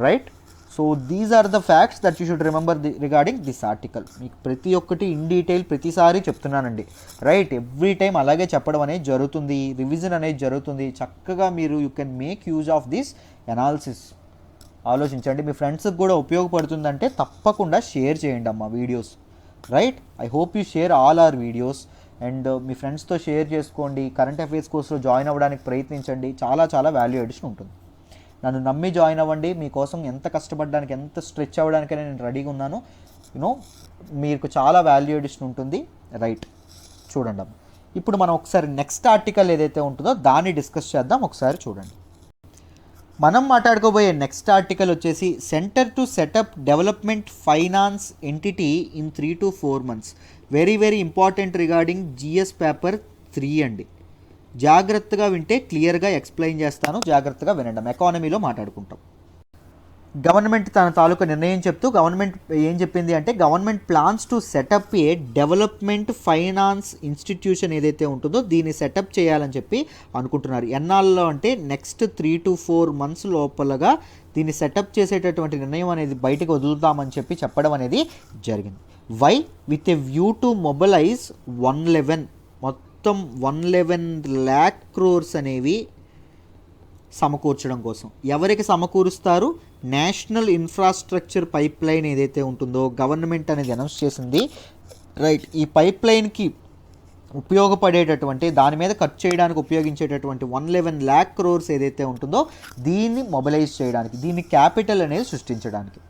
Speaker 1: right. So these are the facts that you should remember regarding this article. మీకు ప్రతి ఒక్కటి ఇన్ డీటెయిల్ ప్రతిసారి చెప్తున్నానండి, రైట్. ఎవ్రీ టైం అలాగే చెప్పడం అనేది జరుగుతుంది, రివిజన్ అనేది జరుగుతుంది. చక్కగా మీరు you can make use of this analysis. ఆలోచించండి, మీ ఫ్రెండ్స్కి కూడా ఉపయోగపడుతుందంటే తప్పకుండా షేర్ చేయండి అమ్మా videos, right. I hope you share all our videos and మీ ఫ్రెండ్స్తో షేర్ చేసుకోండి. కరెంట్ అఫైర్స్ కోర్సులో జాయిన్ అవ్వడానికి ప్రయత్నించండి, చాలా చాలా వాల్యూ ఎడిషన్ ఉంటుంది. నన్ను నమ్మి జాయిన్ అవ్వండి, మీకోసం ఎంత కష్టపడడానికి ఎంత స్ట్రెచ్ అవ్వడానికైనా నేను రెడీగా ఉన్నాను. యూనో మీకు చాలా వాల్యూ ఎడిషన్ ఉంటుంది, రైట్. చూడండి ఇప్పుడు మనం ఒకసారి నెక్స్ట్ ఆర్టికల్ ఏదైతే ఉంటుందో దాన్ని డిస్కస్ చేద్దాం. ఒకసారి చూడండి. మనం మాట్లాడుకోబోయే నెక్స్ట్ ఆర్టికల్ వచ్చేసి centre to set up development finance entity in 3 to 4 months. Very very important regarding GS paper 3 అండి. జాగ్రత్తగా వింటే క్లియర్గా ఎక్స్ప్లెయిన్ చేస్తాను, జాగ్రత్తగా వినండి. ఎకానమీలో మాట్లాడుకుంటాం. గవర్నమెంట్ తన తాలూకా నిర్ణయం చెప్తూ గవర్నమెంట్ ఏం చెప్పింది అంటే, government plans to set up A development finance institution ఏదైతే ఉంటుందో దీన్ని సెటప్ చేయాలని చెప్పి అనుకుంటున్నారు. ఎన్నాళ్ళలో అంటే నెక్స్ట్ 3 to 4 months లోపలగా దీన్ని సెటప్ చేసేటటువంటి నిర్ణయం అనేది బయటకు వదులుతామని చెప్పి చెప్పడం అనేది జరిగింది. Why? With a view to mobilise 111 మొత్తం 111 lakh crores అనేవి సమకూర్చడం కోసం. ఎవరికి సమకూరుస్తారు? నేషనల్ ఇన్ఫ్రాస్ట్రక్చర్ పైప్ లైన్ ఏదైతే ఉంటుందో గవర్నమెంట్ అనేది అనౌన్స్ చేసింది, రైట్. ఈ పైప్ లైన్కి ఉపయోగపడేటటువంటి దాని మీద ఖర్చు చేయడానికి ఉపయోగించేటటువంటి 111 lakh crores ఏదైతే ఉంటుందో దీన్ని మొబిలైజ్ చేయడానికి, దీన్ని క్యాపిటల్ అనేది సృష్టించడానికి,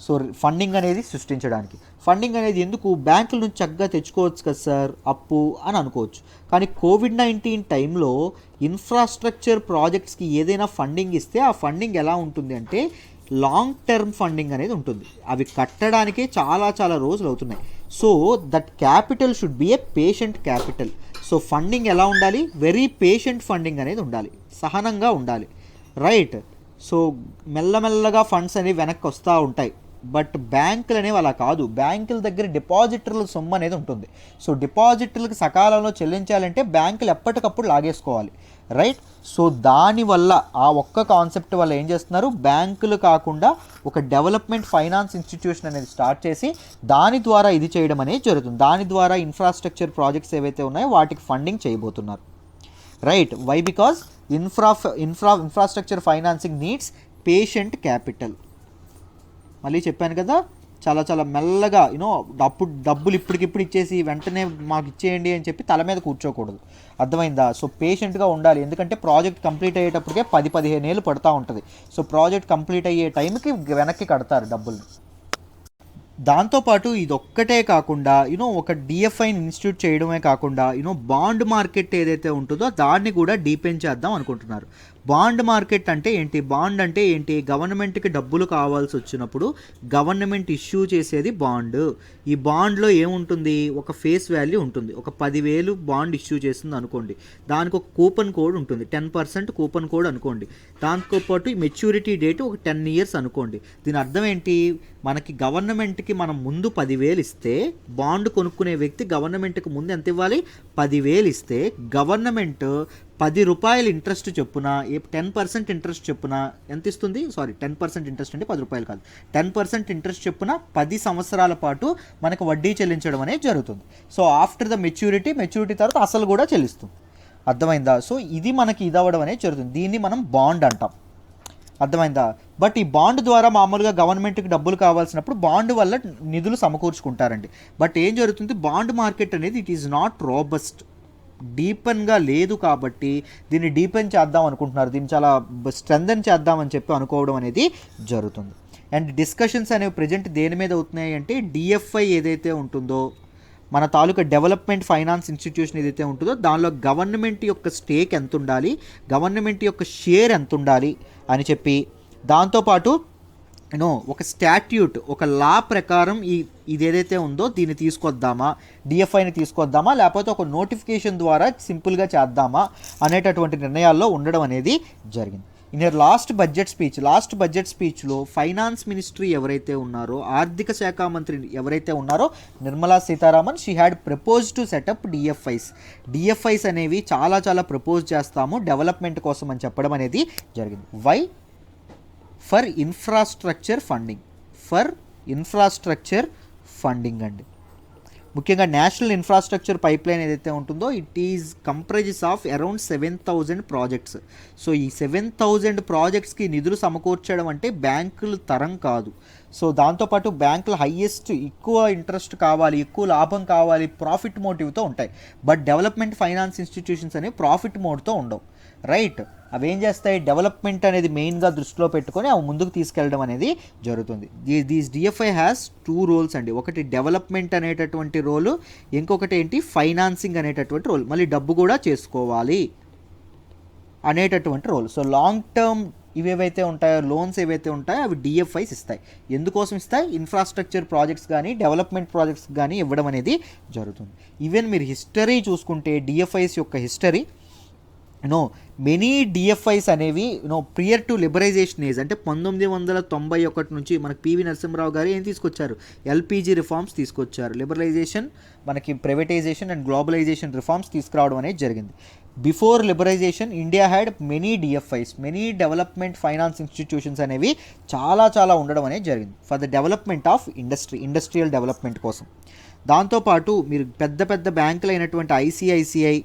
Speaker 1: సో ఫండింగ్ అనేది సృష్టించడానికి. ఫండింగ్ అనేది ఎందుకు? బ్యాంకుల నుంచి చక్కగా తెచ్చుకోవచ్చు కదా సార్ అప్పు అని అనుకోవచ్చు. కానీ కోవిడ్-19 టైంలో ఇన్ఫ్రాస్ట్రక్చర్ ప్రాజెక్ట్స్కి ఏదైనా ఫండింగ్ ఇస్తే ఆ ఫండింగ్ ఎలా ఉంటుంది అంటే లాంగ్ టర్మ్ ఫండింగ్ అనేది ఉంటుంది. అవి కట్టడానికే చాలా చాలా రోజులు అవుతున్నాయి. So that capital should be A patient capital. So funding ఎలా ఉండాలి? వెరీ పేషెంట్ ఫండింగ్ అనేది ఉండాలి, సహనంగా ఉండాలి, రైట్. సో మెల్లమెల్లగా ఫండ్స్ అనేవి వెనక్కి వస్తూ ఉంటాయి. బట్ బ్యాంకులు అనేవి అలా కాదు. బ్యాంకుల దగ్గర డిపాజిటర్ల సొమ్ము అనేది ఉంటుంది. సో డిపాజిటర్లకు సకాలంలో చెల్లించాలంటే బ్యాంకులు ఎప్పటికప్పుడు లాగేసుకోవాలి, రైట్. సో దానివల్ల ఆ ఒక్క కాన్సెప్ట్ వల్ల ఏం చేస్తున్నారు, బ్యాంకులు కాకుండా ఒక డెవలప్మెంట్ ఫైనాన్స్ ఇన్స్టిట్యూషన్ అనేది స్టార్ట్ చేసి దాని ద్వారా ఇది చేయడం అనేది జరుగుతుంది. దాని ద్వారా ఇన్ఫ్రాస్ట్రక్చర్ ప్రాజెక్ట్స్ ఏవైతే ఉన్నాయో వాటికి ఫండింగ్ చేయబోతున్నారు, right. Why? Because infrastructure financing needs patient capital. మళ్ళీ చెప్పాను కదా, చాలా చాలా మెల్లగా డబ్బులు ఇప్పటికిప్పుడు ఇచ్చేసి వెంటనే మాకు ఇచ్చేయండి అని చెప్పి తల మీద కూర్చోకూడదు, అర్థమైందా. సో పేషెంట్గా ఉండాలి, ఎందుకంటే ప్రాజెక్ట్ కంప్లీట్ అయ్యేటప్పటికే 10-15 ఏళ్ళు పడుతూ ఉంటుంది. సో ప్రాజెక్ట్ కంప్లీట్ అయ్యే టైంకి వెనక్కి కడతారు డబ్బులు. దాంతోపాటు ఇదొక్కటే కాకుండా ఒక డిఎఫ్ఐని ఇన్స్టిట్యూట్ చేయడమే కాకుండా బాండ్ మార్కెట్ ఏదైతే ఉంటుందో దాన్ని కూడా డీపెన్ చేద్దాం అనుకుంటున్నారు. బాండ్ మార్కెట్ అంటే ఏంటి? బాండ్ అంటే ఏంటి? గవర్నమెంట్కి డబ్బులు కావాల్సి వచ్చినప్పుడు గవర్నమెంట్ ఇష్యూ చేసేది బాండ్. ఈ బాండ్లో ఏముంటుంది? ఒక ఫేస్ వాల్యూ ఉంటుంది. ఒక 10,000 బాండ్ ఇష్యూ చేస్తుంది అనుకోండి, దానికి ఒక కూపన్ కోడ్ ఉంటుంది, 10% కూపన్ కోడ్ అనుకోండి. దాంతోపాటు మెచ్యూరిటీ డేట్ ఒక 10 years అనుకోండి. దీని అర్థం ఏంటి? మనకి గవర్నమెంట్కి మనం ముందు 10,000 ఇస్తే బాండ్ కొనుక్కునే వ్యక్తి గవర్నమెంట్కి ముందు ఎంత ఇవ్వాలి? 10,000 ఇస్తే గవర్నమెంట్ 10 రూపాయలు ఇంట్రెస్ట్ చొప్పున 10% ఇంట్రెస్ట్ చొప్పున ఎంత ఇస్తుంది? 10% ఇంట్రెస్ట్ అంటే 10 రూపాయలు కాదు, 10% ఇంట్రెస్ట్ చొప్పున 10 సంవత్సరాల పాటు మనకు వడ్డీ చెల్లించడం అనేది జరుగుతుంది. సో ఆఫ్టర్ ద మెచ్యూరిటీ తర్వాత అసలు కూడా చెల్లిస్తుంది, అర్థమైందా. సో ఇది మనకి ఇదవ్వడం అనేది జరుగుతుంది. దీన్ని మనం బాండ్ అంటాం, అర్థమైందా. బట్ ఈ బాండ్ ద్వారా మామూలుగా గవర్నమెంట్కి డబ్బులు కావాల్సినప్పుడు బాండ్ వల్ల నిధులు సమకూర్చుకుంటారండి. బట్ ఏం జరుగుతుంది? బాండ్ మార్కెట్ అనేది ఇట్ ఈజ్ నాట్ రోబస్ట్, డీపెన్గా లేదు. కాబట్టి దీన్ని డీపెన్ చేద్దాం అనుకుంటున్నారు, దీన్ని చాలా స్ట్రెంథెన్ చేద్దామని చెప్పి అనుకోవడం అనేది జరుగుతుంది. అండ్ డిస్కషన్స్ అనేవి ప్రజెంట్ దేని మీద అవుతున్నాయి అంటే డిఎఫ్ఐ ఏదైతే ఉంటుందో మన తాలూకా డెవలప్మెంట్ ఫైనాన్స్ ఇన్స్టిట్యూషన్ ఏదైతే ఉంటుందో దానిలో గవర్నమెంట్ యొక్క స్టేక్ ఎంత ఉండాలి, గవర్నమెంట్ యొక్క షేర్ ఎంత ఉండాలి అని చెప్పి, దాంతోపాటు ఒక స్టాట్యూట్, ఒక లా ప్రకారం ఇది ఏదైతే ఉందో దీన్ని తీసుకొద్దామా, డిఎఫ్ఐని తీసుకొద్దామా, లేకపోతే ఒక నోటిఫికేషన్ ద్వారా సింపుల్గా చేద్దామా అనేటటువంటి నిర్ణయాల్లో ఉండడం అనేది జరిగింది. ఇన్ యర్ లాస్ట్ బడ్జెట్ స్పీచ్లో ఫైనాన్స్ మినిస్ట్రీ ఎవరైతే ఉన్నారో, ఆర్థిక శాఖ మంత్రి ఎవరైతే ఉన్నారో Nirmala Sitharaman, she had propose to set up DFIs అనేవి చాలా చాలా ప్రపోజ్ చేస్తాము డెవలప్మెంట్ కోసం అని చెప్పడం అనేది జరిగింది. వై? ఫర్ ఇన్ఫ్రాస్ట్రక్చర్ ఫండింగ్ అండి. ముఖ్యంగా నేషనల్ ఇన్ఫ్రాస్ట్రక్చర్ పైప్లైన్ ఏదైతే ఉంటుందో it is comprises of around 7,000 projects. So ఈ 7,000 ప్రాజెక్ట్స్కి నిధులు సమకూర్చడం అంటే బ్యాంకులు తరం కాదు. సో దాంతోపాటు బ్యాంకులు ఎక్కువ ఇంట్రెస్ట్ కావాలి, ఎక్కువ లాభం కావాలి, ప్రాఫిట్ మోటివ్తో ఉంటాయి. బట్ డెవలప్మెంట్ ఫైనాన్స్ ఇన్స్టిట్యూషన్స్ అనేవి ప్రాఫిట్ మోడ్తో ఉండవు, రైట్? అవి ఏం చేస్తాయి, డెవలప్మెంట్ అనేది మెయిన్గా దృష్టిలో పెట్టుకొని అవి ముందుకు తీసుకెళ్ళడం అనేది జరుగుతుంది. దీస్ డిఎఫ్ఐ హ్యాస్ 2 రోల్స్ అండి. ఒకటి డెవలప్మెంట్ అనేటటువంటి రోలు, ఇంకొకటి ఏంటి ఫైనాన్సింగ్ అనేటటువంటి రోల్, మళ్ళీ డబ్బు కూడా చేసుకోవాలి అనేటటువంటి రోల్. సో లాంగ్ టర్మ్ ఇవేవైతే ఉంటాయో, లోన్స్ ఏవైతే ఉంటాయో అవి డిఎఫ్ఐస్ ఇస్తాయి. ఎందుకోసం ఇస్తాయి? ఇన్ఫ్రాస్ట్రక్చర్ ప్రాజెక్ట్స్ కానీ డెవలప్మెంట్ ప్రాజెక్ట్స్ కానీ ఇవ్వడం అనేది జరుగుతుంది. ఈవెన్ మీరు హిస్టరీ చూసుకుంటే డిఎఫ్ఐస్ యొక్క హిస్టరీ, మెనీ డిఎఫ్ఐస్ అనేవి ప్రియర్ టు లిబరైజేషన్ ఏజ్, అంటే 1991 నుంచి మనకి పివి నరసింహరావు గారు ఏం తీసుకొచ్చారు, ఎల్పిజి రిఫార్మ్స్ తీసుకొచ్చారు. లిబరలైజేషన్, మనకి ప్రైవేటైజేషన్ అండ్ గ్లోబలైజేషన్ రిఫార్మ్స్ తీసుకురావడం అనేది జరిగింది. Before liberalisation India had many DFIs, many development finance institutions అనేవి చాలా చాలా ఉండడం అనేది జరిగింది for the development of industrial development కోసం. దాంతోపాటు మీరు పెద్ద పెద్ద బ్యాంకులు అయినటువంటి ఐసిఐసిఐ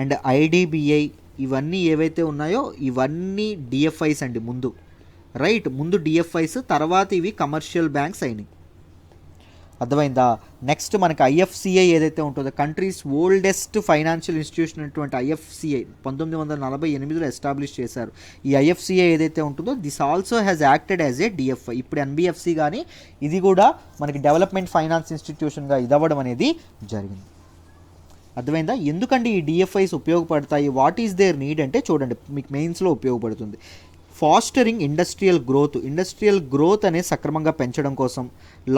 Speaker 1: అండ్ ఐడిబిఐ ఇవన్నీ ఏవైతే ఉన్నాయో ఇవన్నీ డిఎఫ్ఐస్ అండి ముందు, రైట్? ముందు డిఎఫ్ఐస్, తర్వాత ఇవి కమర్షియల్ బ్యాంక్స్ అయినాయి. అర్థమైందా? నెక్స్ట్ మనకి ఐఎఫ్సిఐ ఏదైతే ఉంటుందో, కంట్రీస్ ఓల్డెస్ట్ ఫైనాన్షియల్ ఇన్స్టిట్యూషన్ అయినటువంటి ఐఎఫ్సిఐ 1948లో ఎస్టాబ్లిష్ చేశారు. ఈ ఐఎఫ్సిఐ ఏదైతే ఉంటుందో this also has acted as a DFI. ఇప్పుడు ఎన్బిఎఫ్సి కానీ ఇది కూడా మనకి డెవలప్మెంట్ ఫైనాన్స్ ఇన్స్టిట్యూషన్గా ఇదవ్వడం అనేది జరిగింది. అర్థమైందా? ఎందుకండి ఈ డిఎఫ్ఐస్ ఉపయోగపడతాయి, వాట్ ఈస్ దేర్ నీడ్ అంటే చూడండి, మీకు మెయిన్స్లో ఉపయోగపడుతుంది. ఫాస్టరింగ్ ఇండస్ట్రియల్ గ్రోత్ అనేది సక్రమంగా పెంచడం కోసం,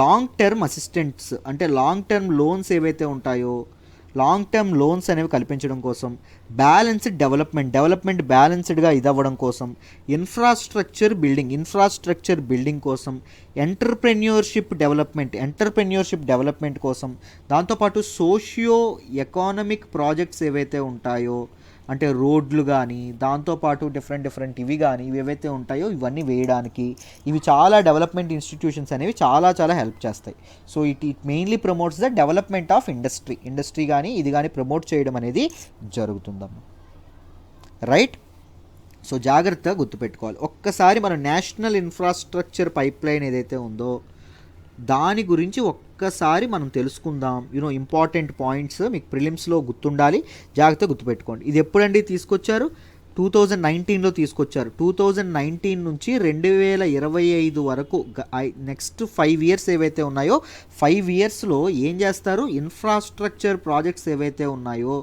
Speaker 1: లాంగ్ టర్మ్ అసిస్టెంట్స్ అంటే లాంగ్ టర్మ్ లోన్స్ ఏవైతే ఉంటాయో లాంగ్ టర్మ్ లోన్స్ అనేవి కల్పించడం కోసం, డెవలప్మెంట్ బ్యాలెన్స్డ్గా ఇదవ్వడం కోసం, ఇన్ఫ్రాస్ట్రక్చర్ బిల్డింగ్ కోసం, ఎంటర్ప్రెన్యూర్షిప్ డెవలప్మెంట్ కోసం, దాంతోపాటు సోషియో ఎకానమిక్ ప్రాజెక్ట్స్ ఏవైతే ఉంటాయో అంటే రోడ్లు కానీ, దాంతోపాటు డిఫరెంట్ ఇవి కానీ ఇవి ఏవైతే ఉంటాయో ఇవన్నీ వేయడానికి ఇవి చాలా డెవలప్మెంట్ ఇన్స్టిట్యూషన్స్ అనేవి చాలా చాలా హెల్ప్ చేస్తాయి. So it mainly promotes the development of industry కానీ ఇది కానీ ప్రమోట్ చేయడం అనేది జరుగుతుందమ్మా, రైట్? సో జాగ్రత్తగా గుర్తుపెట్టుకోవాలి. ఒక్కసారి మన నేషనల్ ఇన్ఫ్రాస్ట్రక్చర్ పైప్లైన్ ఏదైతే ఉందో దాని గురించి ఒక్కసారి మనం తెలుసుకుందాం. ఇంపార్టెంట్ పాయింట్స్ మీకు ప్రిలిమ్స్లో గుర్తుండాలి, జాగ్రత్తగా గుర్తుపెట్టుకోండి. ఇది ఎప్పుడండి తీసుకొచ్చారు? 2019లో తీసుకొచ్చారు. 2019 నుంచి 2025 వరకు నెక్స్ట్ 5 ఇయర్స్ ఏవైతే ఉన్నాయో 5 ఇయర్స్లో ఏం చేస్తారు, ఇన్ఫ్రాస్ట్రక్చర్ ప్రాజెక్ట్స్ ఏవైతే ఉన్నాయో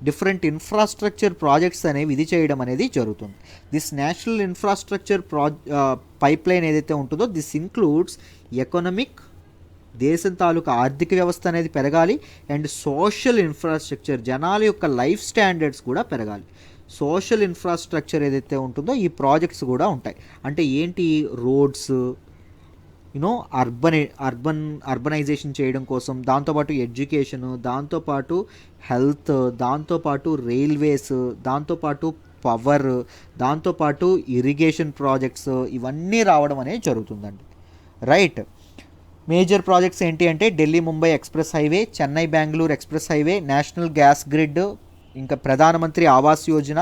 Speaker 1: డిఫరెంట్ ఇన్ఫ్రాస్ట్రక్చర్ ప్రాజెక్ట్స్ అనేవి ఇది చేయడం అనేది జరుగుతుంది. దిస్ నేషనల్ ఇన్ఫ్రాస్ట్రక్చర్ పైప్లైన్ ఏదైతే ఉంటుందో దిస్ ఇంక్లూడ్స్ ఎకనామిక్, దేశం తాలూకా ఆర్థిక వ్యవస్థ అనేది పెరగాలి, అండ్ సోషల్ ఇన్ఫ్రాస్ట్రక్చర్, జనాల యొక్క లైఫ్ స్టాండర్డ్స్ కూడా పెరగాలి. సోషల్ ఇన్ఫ్రాస్ట్రక్చర్ ఏదైతే ఉంటుందో ఈ ప్రాజెక్ట్స్ కూడా ఉంటాయి. అంటే ఏంటి, రోడ్స్, అర్బనైజేషన్ చేయడం కోసం, దాంతోపాటు ఎడ్యుకేషను, దాంతోపాటు హెల్త్, దాంతోపాటు రైల్వేస్, దాంతోపాటు పవర్, దాంతోపాటు ఇరిగేషన్ ప్రాజెక్ట్స్ ఇవన్నీ రావడం అనేది జరుగుతుందండి, రైట్? మేజర్ ప్రాజెక్ట్స్ ఏంటి అంటే Delhi Mumbai express highway, Chennai Bengaluru express highway, national gas grid, ఇంకా ప్రధానమంత్రి ఆవాస్ యోజన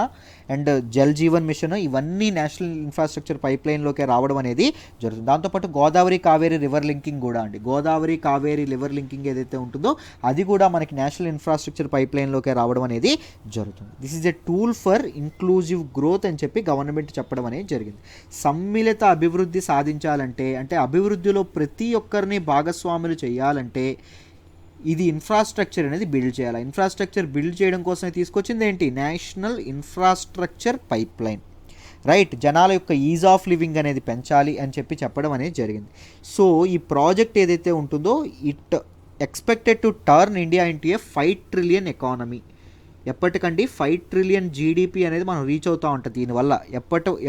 Speaker 1: అండ్ జల్ జీవన్ మిషన్ ఇవన్నీ నేషనల్ ఇన్ఫ్రాస్ట్రక్చర్ పైప్లైన్లోకి రావడం అనేది జరుగుతుంది. దాంతోపాటు గోదావరి కావేరీ రివర్ లింకింగ్ కూడా అండి, గోదావరి కావేరీ రివర్ లింకింగ్ ఏదైతే ఉంటుందో అది కూడా మనకి నేషనల్ ఇన్ఫ్రాస్ట్రక్చర్ పైప్లైన్లోకి రావడం అనేది జరుగుతుంది. This is a tool for inclusive growth అని చెప్పి గవర్నమెంట్ చెప్పడం అనేది జరిగింది. సమ్మిళిత అభివృద్ధి సాధించాలంటే, అంటే అభివృద్ధిలో ప్రతి ఒక్కరిని భాగస్వాములు చేయాలంటే ఇది ఇన్ఫ్రాస్ట్రక్చర్ అనేది బిల్డ్ చేయాలి. ఇన్ఫ్రాస్ట్రక్చర్ బిల్డ్ చేయడం కోసమే తీసుకొచ్చింది ఏంటి, నేషనల్ ఇన్ఫ్రాస్ట్రక్చర్ పైప్లైన్. రైట్, జనాల యొక్క ఈజ్ ఆఫ్ లివింగ్ అనేది పెంచాలి అని చెప్పడం అనేది జరిగింది. సో ఈ ప్రాజెక్ట్ ఏదైతే ఉంటుందో it expected to turn India into a 5 trillion economy. ఎప్పటికండి 5 ట్రిలియన్ జీడిపి అనేది మనం రీచ్ అవుతూ ఉంటుంది దీనివల్ల.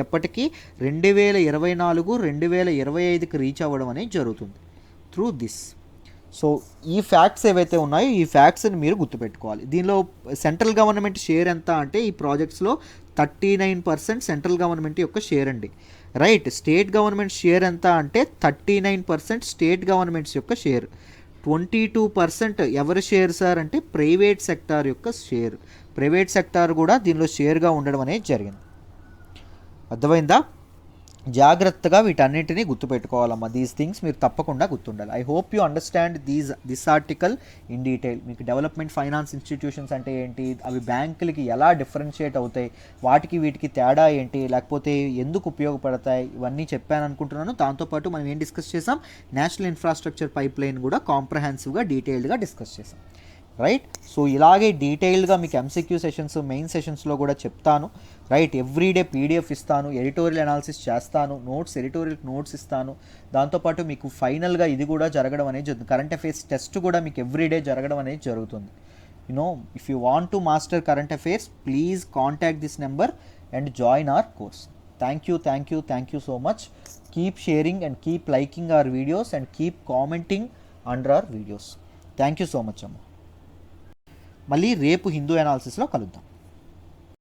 Speaker 1: ఎప్పటికీ 2024 2025కి రీచ్ అవ్వడం అనేది జరుగుతుంది త్రూ దిస్. సో ఈ ఫ్యాక్ట్స్ ఏవైతే ఉన్నాయో ఈ ఫ్యాక్ట్స్ని మీరు గుర్తుపెట్టుకోవాలి. దీనిలో సెంట్రల్ గవర్నమెంట్ షేర్ ఎంత అంటే ఈ ప్రాజెక్ట్స్లో 39% సెంట్రల్ గవర్నమెంట్ యొక్క షేర్ అండి. రైట్, స్టేట్ గవర్నమెంట్ షేర్ ఎంత అంటే 39% స్టేట్ గవర్నమెంట్స్ యొక్క షేర్. 22% ఎవరి షేర్ సార్ అంటే ప్రైవేట్ సెక్టార్ యొక్క షేర్. ప్రైవేట్ సెక్టార్ కూడా దీనిలో షేర్గా ఉండడం అనేది జరిగింది. అర్థమైందా? జాగ్రత్తగా వీటన్నిటిని గుర్తుపెట్టుకోవాలమ్మా. దీస్ థింగ్స్ మీరు తప్పకుండా గుర్తుండాలి. I hope you understand this article in detail. మీకు డెవలప్మెంట్ ఫైనాన్స్ ఇన్స్టిట్యూషన్స్ అంటే ఏంటి, అవి బ్యాంకులకి ఎలా డిఫరెన్షియేట్ అవుతాయి, వాటికి వీటికి తేడా ఏంటి, లేకపోతే ఎందుకు ఉపయోగపడతాయి, ఇవన్నీ చెప్పాను అనుకుంటున్నాను. దాంతోపాటు మనం ఏం డిస్కస్ చేసాం, నేషనల్ ఇన్ఫ్రాస్ట్రక్చర్ పైప్ లైన్ కూడా కాంప్రహెన్సివ్గా డీటెయిల్డ్గా డిస్కస్ చేసాం. రైట్, సో ఇలాగే డీటెయిల్డ్గా మీకు ఎంసీక్యూ సెషన్స్ మెయిన్ సెషన్స్లో కూడా చెప్తాను. రైట్, ఎవ్రీడే పీడిఎఫ్ ఇస్తాను, ఎడిటోరియల్ అనాలిసిస్ చేస్తాను, ఎడిటోరియల్ నోట్స్ ఇస్తాను. దాంతోపాటు మీకు ఫైనల్గా ఇది కూడా జరగడం అనేది జరుగుతుంది, కరెంట్ అఫైర్స్ టెస్ట్ కూడా మీకు ఎవ్రీడే జరగడం అనేది జరుగుతుంది. If you want to master current affairs please contact this number and join hour course. Thank you so much. Keep sharing and keep liking our videos and keep commenting under our videos. Thank you so much అమ్మ. మళ్ళీ రేపు హిందూ అనాలిసిస్లో కలుద్దాం.